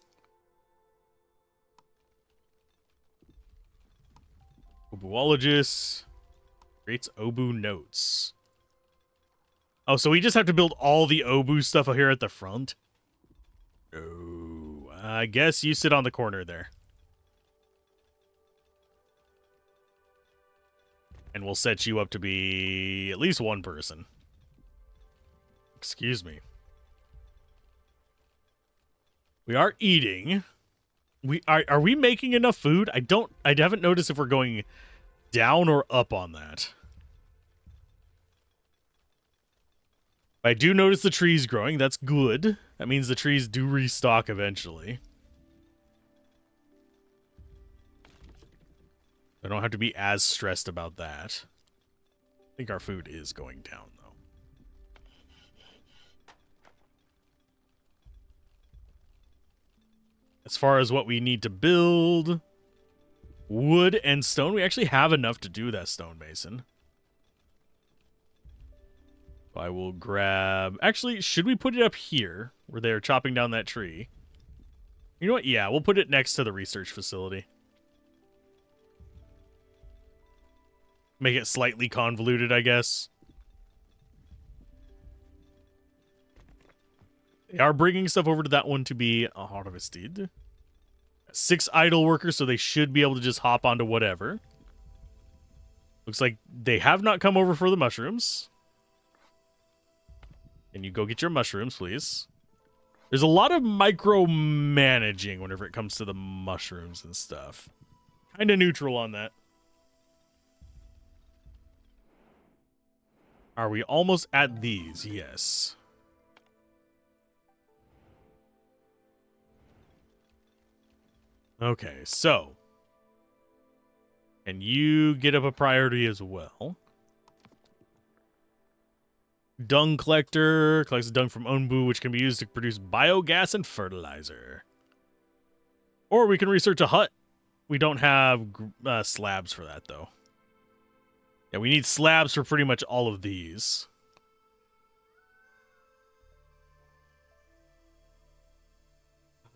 Obuologist creates Obu notes. Oh, so we just have to build all the Obu stuff here at the front? Oh, I guess you sit on the corner there. And we'll set you up to be at least 1 person. Excuse me. We are eating. Are we making enough food? I haven't noticed if we're going down or up on that. I do notice the trees growing. That's good. That means the trees do restock eventually. I don't have to be as stressed about that. I think our food is going down, though. As far as what we need to build, Wood and stone. We actually have enough to do that stonemason. I will grab... Actually, should we put it up here where they're chopping down that tree? You know what? Yeah, we'll put it next to the research facility. Make it slightly convoluted, I guess. They are bringing stuff over to that one to be harvested. 6 idle workers, so they should be able to just hop onto whatever. Looks like they have not come over for the mushrooms. Can you go get your mushrooms, please? There's a lot of micromanaging whenever it comes to the mushrooms and stuff. Kind of neutral on that. Are we almost at these? Yes. Okay, so. And you get up a priority as well. Dung collector collects dung from Onbu, which can be used to produce biogas and fertilizer. Or we can research a hut. We don't have slabs for that, though. Yeah, we need slabs for pretty much all of these.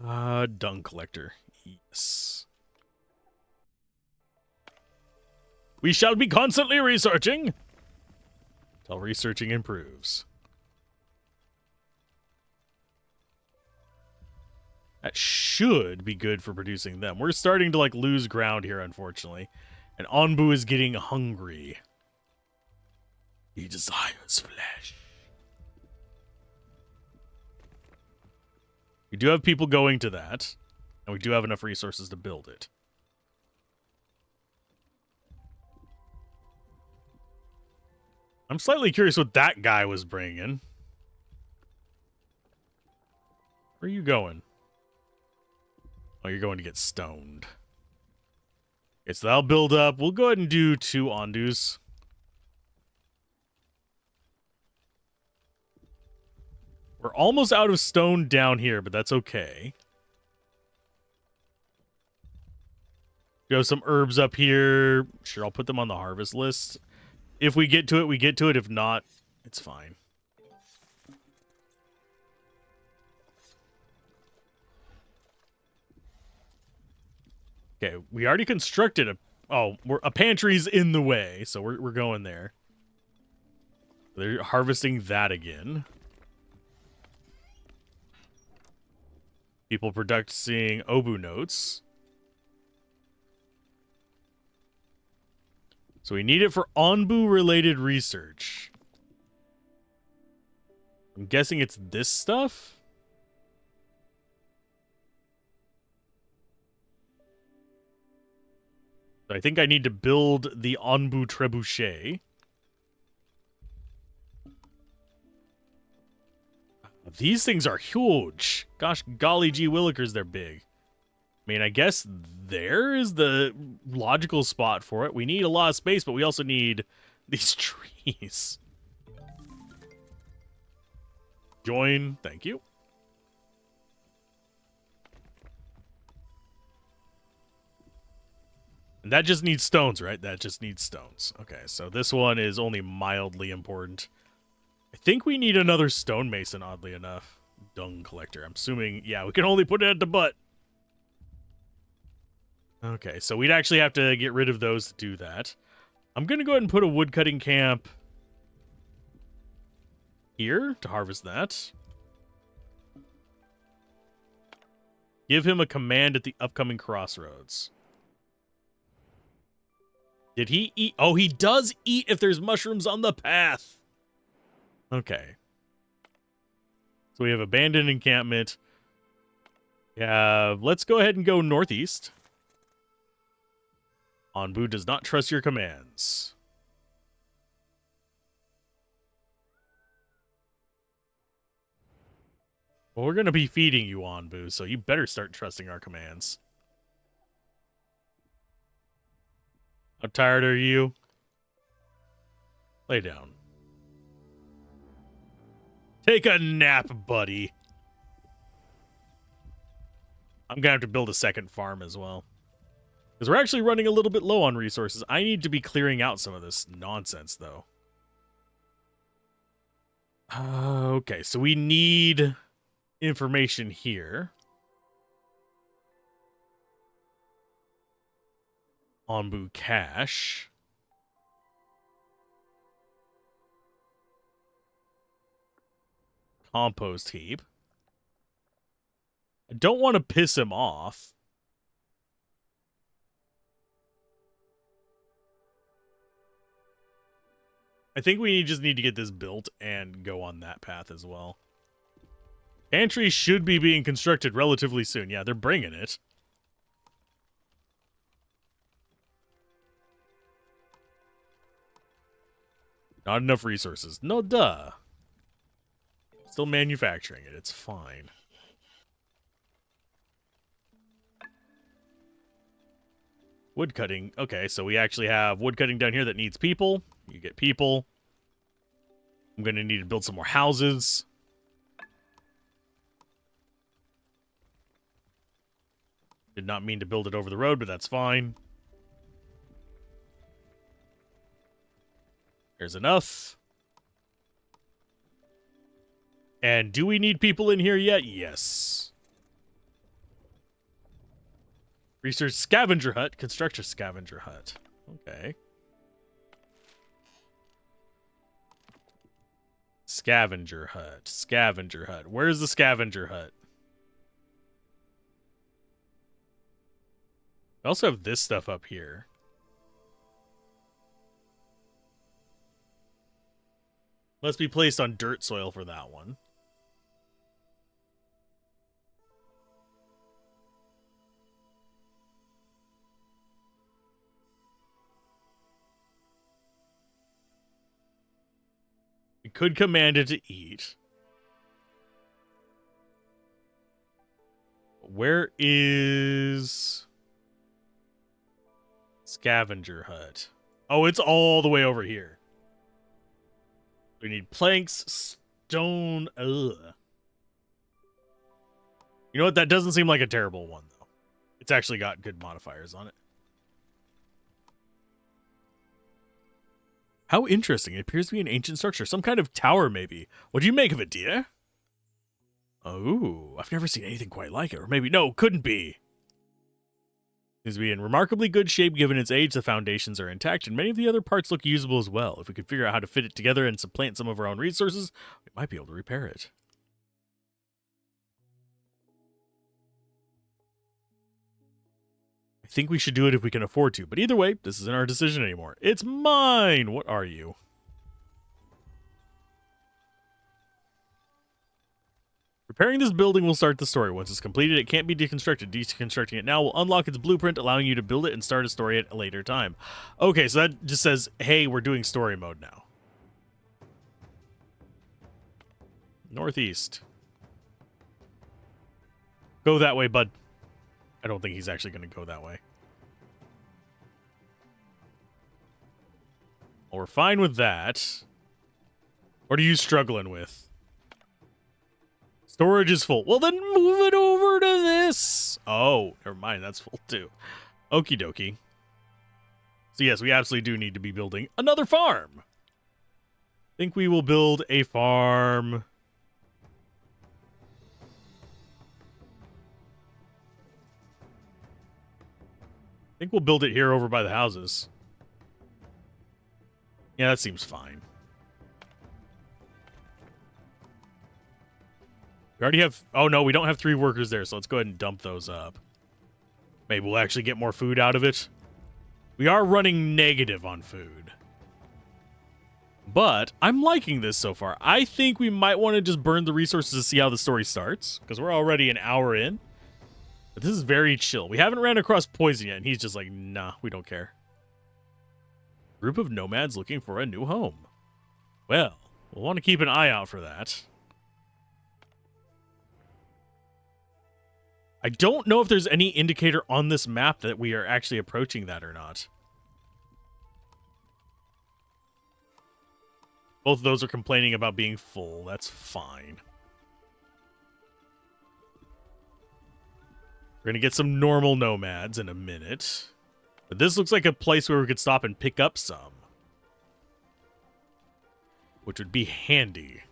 Dung collector. Yes. We shall be constantly researching until researching improves. That should be good for producing them. We're starting to like lose ground here, unfortunately. And Onbu is getting hungry. He desires flesh. We do have people going to that. And we do have enough resources to build it. I'm slightly curious what that guy was bringing. Where are you going? Oh, you're going to get stoned. Okay, so that'll build up. We'll go ahead and do 2 Ondus. We're almost out of stone down here, but that's okay. We have some herbs up here. Sure, I'll put them on the harvest list. If we get to it, we get to it. If not, it's fine. Okay, we already constructed a... Oh, a pantry's in the way, so we're going there. They're harvesting that again. People producing Obu notes. So we need it for Onbu-related research. I'm guessing it's this stuff? I think I need to build the Onbu Trebuchet. These things are huge. Gosh, golly gee willikers, they're big. I mean, I guess there is the logical spot for it. We need a lot of space, but we also need these trees. Join. Thank you. And that just needs stones, right? That just needs stones. Okay, so this one is only mildly important. I think we need another stonemason, oddly enough. Dung collector. I'm assuming, yeah, we can only put it at the butt. Okay, so we'd actually have to get rid of those to do that. I'm going to go ahead and put a woodcutting camp here to harvest that. Give him a command at the upcoming crossroads. Did he eat? Oh, he does eat if there's mushrooms on the path. Okay. So we have abandoned encampment. Yeah, let's go ahead and go northeast. Onbu does not trust your commands. Well, we're going to be feeding you, Onbu, so you better start trusting our commands. How tired are you? Lay down. Take a nap, buddy. I'm going to have to build a second farm as well. Because we're actually running a little bit low on resources. I need to be clearing out some of this nonsense, though. Okay, so we need information here. Onbu cache. Compost heap. I don't want to piss him off. I think we just need to get this built and go on that path as well. Pantry should be being constructed relatively soon. Yeah, they're bringing it. Not enough resources. No duh. Still manufacturing it. It's fine. Wood cutting. Okay, so we actually have wood cutting down here that needs people. You get people. I'm going to need to build some more houses. Did not mean to build it over the road, but that's fine. There's enough. And do we need people in here yet? Yes. Research scavenger hut. Construct a scavenger hut. Okay. Scavenger hut. Scavenger hut. Where's the scavenger hut? I also have this stuff up here. Must be placed on dirt soil for that one. We could command it to eat. Where is scavenger hut? Oh, it's all the way over here. We need planks, stone. Ugh. You know what? That doesn't seem like a terrible one, though. It's actually got good modifiers on it. How interesting. It appears to be an ancient structure. Some kind of tower, maybe. What do you make of it, dear? Oh, I've never seen anything quite like it. Or maybe, no, couldn't be. Seems to be in remarkably good shape given its age. The foundations are intact, and many of the other parts look usable as well. If we could figure out how to fit it together and supplant some of our own resources, we might be able to repair it. I think we should do it if we can afford to, but either way, this isn't our decision anymore. It's mine! What are you? Repairing this building will start the story. Once it's completed, it can't be deconstructed. Deconstructing it now will unlock its blueprint, allowing you to build it and start a story at a later time. Okay, so that just says, hey, we're doing story mode now. Northeast. Go that way, bud. I don't think he's actually going to go that way. Well, we're fine with that. What are you struggling with? Storage is full. Well, then move it over to this. Oh, never mind. That's full too. Okie dokie. So yes, we absolutely do need to be building another farm. I think we will build a farm. I think we'll build it here over by the houses. Yeah, that seems fine. We already have... Oh, no, we don't have 3 workers there, so let's go ahead and dump those up. Maybe we'll actually get more food out of it. We are running negative on food. But I'm liking this so far. I think we might want to just burn the resources to see how the story starts, because we're already an hour in. But this is very chill. We haven't ran across Poison yet, and he's just like, nah, we don't care. Group of nomads looking for a new home. Well, we'll want to keep an eye out for that. I don't know if there's any indicator on this map that we are actually approaching that or not. Both of those are complaining about being full. That's fine. We're going to get some normal nomads in a minute. But this looks like a place where we could stop and pick up some. Which would be handy.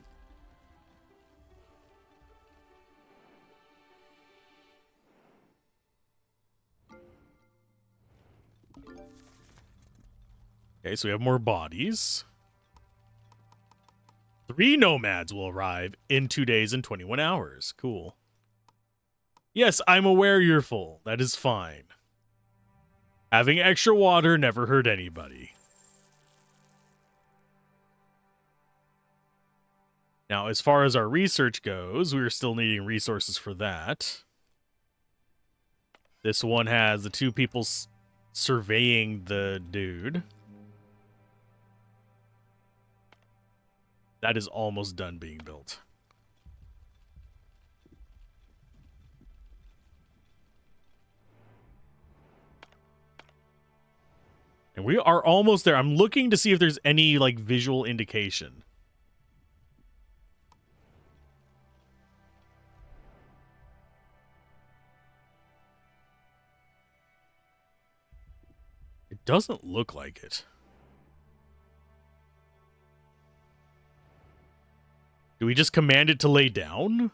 Okay, so we have more bodies. 3 nomads will arrive in 2 days and 21 hours. Cool. Yes, I'm aware you're full. That is fine. Having extra water never hurt anybody. Now, as far as our research goes, we're still needing resources for that. This one has the 2 people surveying the dude. That is almost done being built. And we are almost there. I'm looking to see if there's any, like, visual indication. It doesn't look like it. Do we just command it to lay down?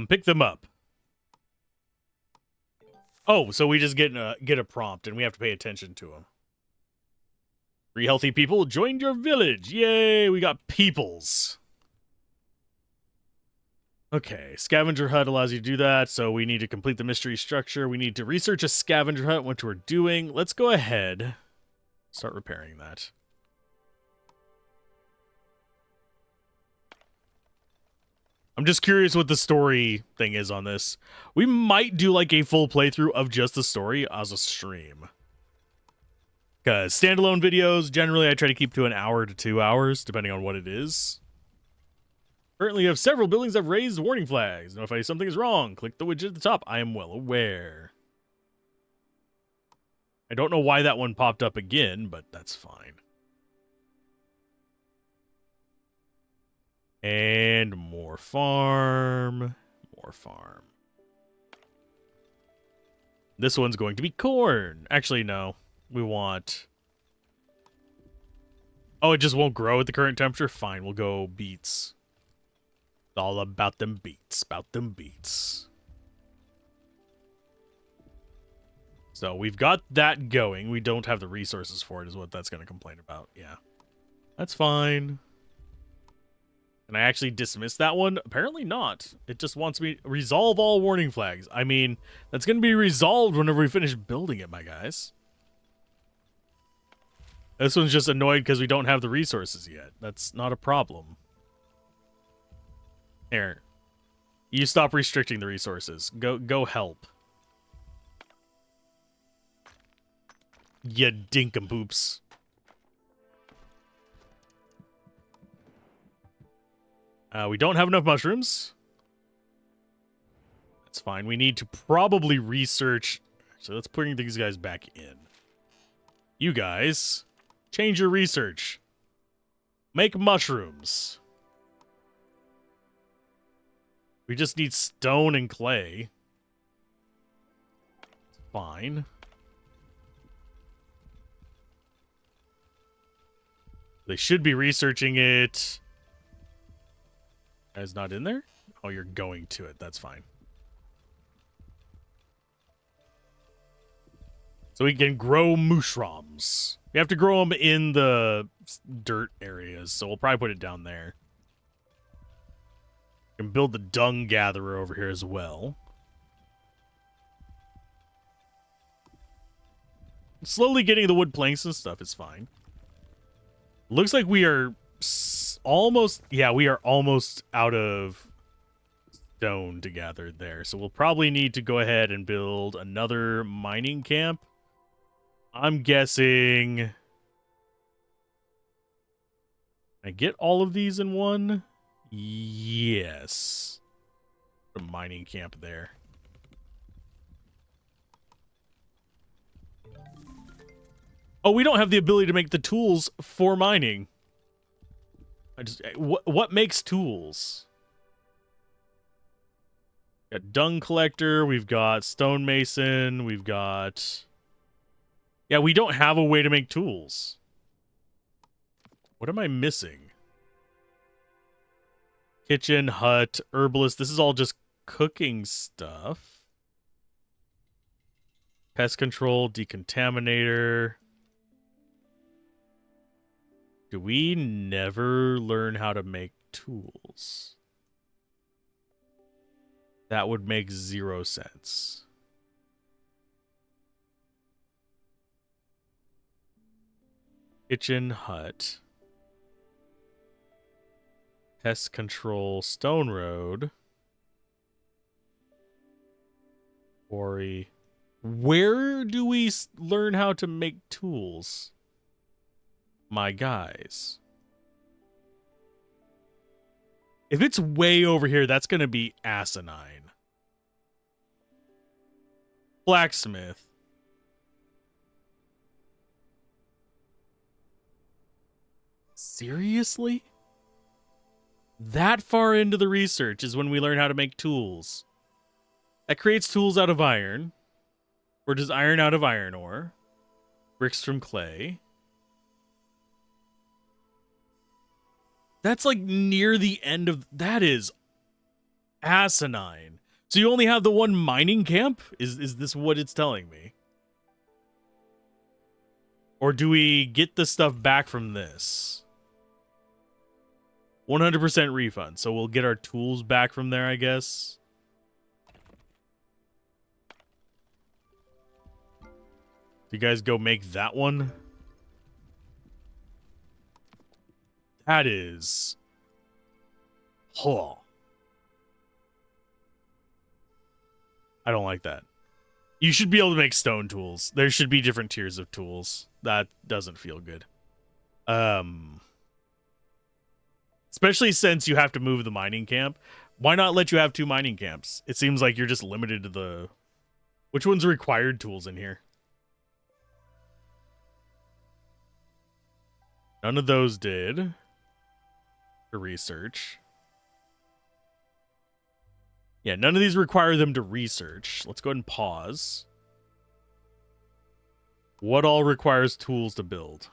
Pick them up. Oh, so we just get a prompt and we have to pay attention to them. 3 healthy people joined your village. Yay, we got peoples. Okay, scavenger hut allows you to do that, so we need to complete the mystery structure. We need to research a scavenger hut, which we're doing. Let's go ahead. Start repairing that. I'm just curious what the story thing is on this. We might do like a full playthrough of just the story as a stream. Because standalone videos, generally I try to keep to an hour to 2 hours, depending on what it is. Currently, you have several buildings that have raised warning flags. Notify you something is wrong. Click the widget at the top. I am well aware. I don't know why that one popped up again, but that's fine. And more farm. More farm. This one's going to be corn. Actually, no. We want... Oh, it just won't grow at the current temperature? Fine, we'll go beets. It's all about them beets. About them beets. So we've got that going. We don't have the resources for it is what that's going to complain about. Yeah. That's fine. Can I actually dismiss that one? Apparently not. It just wants me to resolve all warning flags. I mean, that's going to be resolved whenever we finish building it, my guys. This one's just annoyed because we don't have the resources yet. That's not a problem. Here. You stop restricting the resources. Go help. You dinkumpoops. We don't have enough mushrooms. That's fine. We need to probably research. So let's bring these guys back in. You guys, change your research. Make mushrooms. We just need stone and clay. Fine. They should be researching it. Guy's not in there? Oh, you're going to it. That's fine. So we can grow mushrooms. We have to grow them in the dirt areas, so we'll probably put it down there. We can build the dung gatherer over here as well. Slowly getting the wood planks and stuff is fine. Looks like we are almost... Yeah, we are almost out of stone to gather there. So we'll probably need to go ahead and build another mining camp. I'm guessing... Can I get all of these in one? Yes. A mining camp there. Oh, we don't have the ability to make the tools for mining. What makes tools? Got dung collector, we've got stonemason, we've got... Yeah, we don't have a way to make tools. What am I missing? Kitchen, hut, herbalist. This is all just cooking stuff. Pest control, decontaminator. Do we never learn how to make tools? That would make 0 sense. Kitchen, hut. Pest control, stone road. Quarry. Where do we learn how to make tools? My guys. If it's way over here, that's going to be asinine. Blacksmith. Seriously? That far into the research is when we learn how to make tools. That creates tools out of iron. Or does iron out of iron ore. Bricks from clay. That's like near the end of... That is asinine. So you only have the one mining camp? Is this what it's telling me? Or do we get the stuff back from this? 100% refund. So we'll get our tools back from there, I guess. You guys go make that one. That is... Oh. I don't like that. You should be able to make stone tools. There should be different tiers of tools. That doesn't feel good. Especially since you have to move the mining camp. Why not let you have 2 mining camps? It seems like you're just limited to the... Which one's required tools in here? None of those did. For research. Yeah, none of these require them to research. Let's go ahead and pause. What all requires tools to build?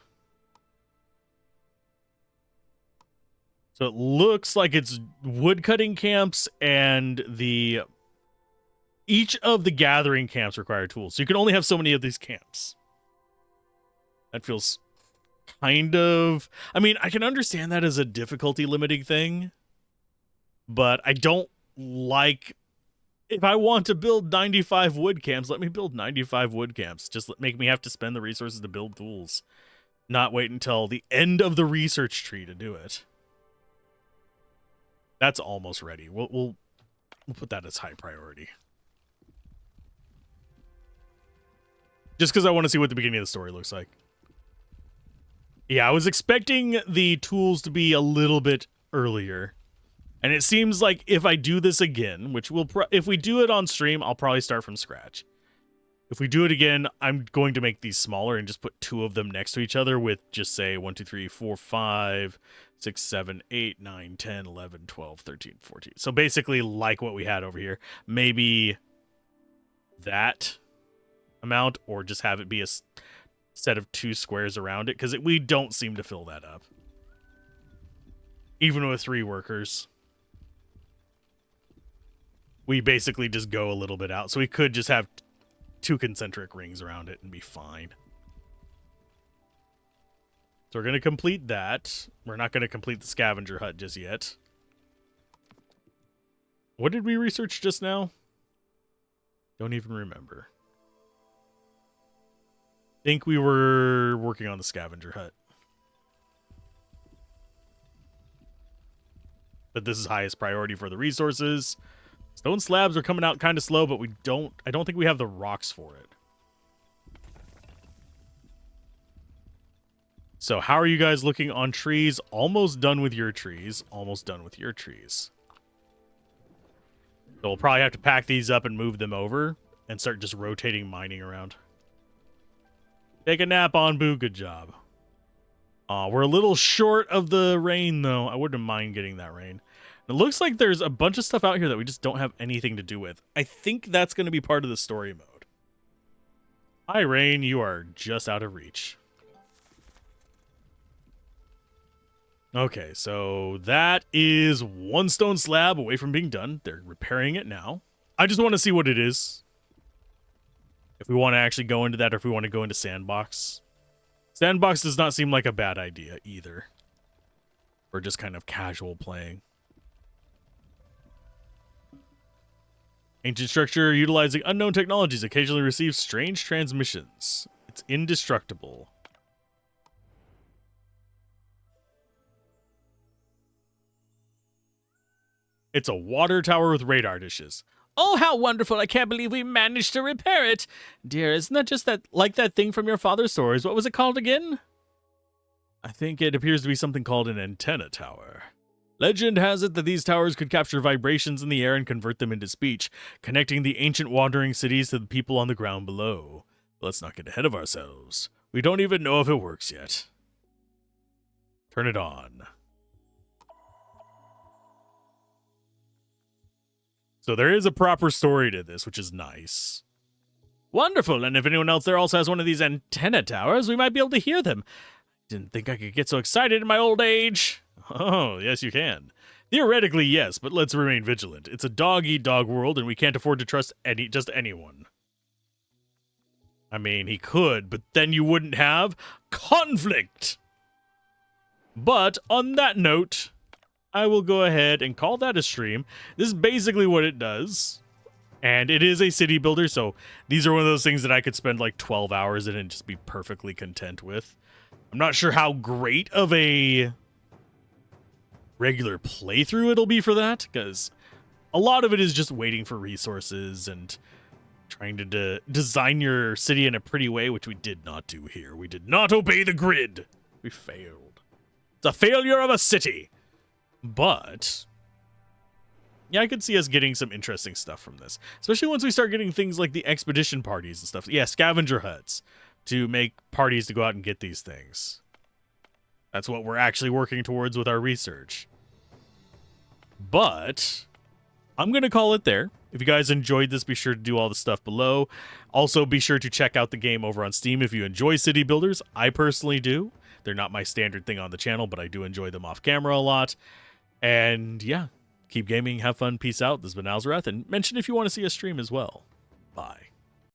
So it looks like it's woodcutting camps and the... Each of the gathering camps require tools. So you can only have so many of these camps. That feels kind of... I mean, I can understand that as a difficulty limiting thing. But I don't like... If I want to build 95 wood camps, let me build 95 wood camps. Just make me have to spend the resources to build tools. Not wait until the end of the research tree to do it. That's almost ready. We'll put that as high priority. Just because I want to see what the beginning of the story looks like. Yeah, I was expecting the tools to be a little bit earlier. And it seems like if I do this again, which if we do it on stream, I'll probably start from scratch. If we do it again, I'm going to make these smaller and just put 2 of them next to each other with just say 1, 2, 3, 4, 5, 6, 7, 8, 9, 10, 11, 12, 13, 14. So basically like what we had over here. Maybe that amount or just have it be a set of 2 squares around it because we don't seem to fill that up. Even with 3 workers. We basically just go a little bit out. So we could just have 2 concentric rings around it and be fine. So we're going to complete that. We're not going to complete the scavenger hut just yet. What did we research just now? Don't even remember. Think we were working on the scavenger hut. But this is highest priority for the resources. Stone slabs are coming out kind of slow, but I don't think we have the rocks for it. So how are you guys looking on trees? Almost done with your trees. Almost done with your trees. So we'll probably have to pack these up and move them over and start just rotating mining around. Take a nap on Boo. Good job. We're a little short of the rain, though. I wouldn't mind getting that rain. It looks like there's a bunch of stuff out here that we just don't have anything to do with. I think that's going to be part of the story mode. Hi, rain. You are just out of reach. Okay, so that is one stone slab away from being done. They're repairing it now. I just want to see what it is. If we want to actually go into that, or if we want to go into sandbox. Sandbox does not seem like a bad idea either. Or just kind of casual playing. Ancient structure utilizing unknown technologies occasionally receives strange transmissions. It's indestructible. It's a water tower with radar dishes. Oh, how wonderful. I can't believe we managed to repair it. Dear, isn't that just like that thing from your father's stories? What was it called again? I think it appears to be something called an antenna tower. Legend has it that these towers could capture vibrations in the air and convert them into speech, connecting the ancient wandering cities to the people on the ground below. Let's not get ahead of ourselves. We don't even know if it works yet. Turn it on. So there is a proper story to this, which is nice. Wonderful, and if anyone else there also has one of these antenna towers, we might be able to hear them. Didn't think I could get so excited in my old age. Oh, yes you can. Theoretically, yes, but let's remain vigilant. It's a dog-eat-dog world, and we can't afford to trust just anyone. I mean, he could, but then you wouldn't have conflict. But on that note, I will go ahead and call that a stream. This is basically what it does. And it is a city builder, so these are one of those things that I could spend like 12 hours in and just be perfectly content with. I'm not sure how great of a regular playthrough it'll be for that, because a lot of it is just waiting for resources and trying to design your city in a pretty way, which we did not do here. We did not obey the grid. We failed. It's a failure of a city. But yeah, I could see us getting some interesting stuff from this, especially once we start getting things like the expedition parties and stuff. Yeah, scavenger huts to make parties to go out and get these things. That's what we're actually working towards with our research. But I'm going to call it there. If you guys enjoyed this, be sure to do all the stuff below. Also, be sure to check out the game over on Steam if you enjoy city builders. I personally do. They're not my standard thing on the channel, but I do enjoy them off camera a lot. And yeah, keep gaming, have fun, peace out. This has been Alzorath, and mention if you want to see a stream as well. Bye.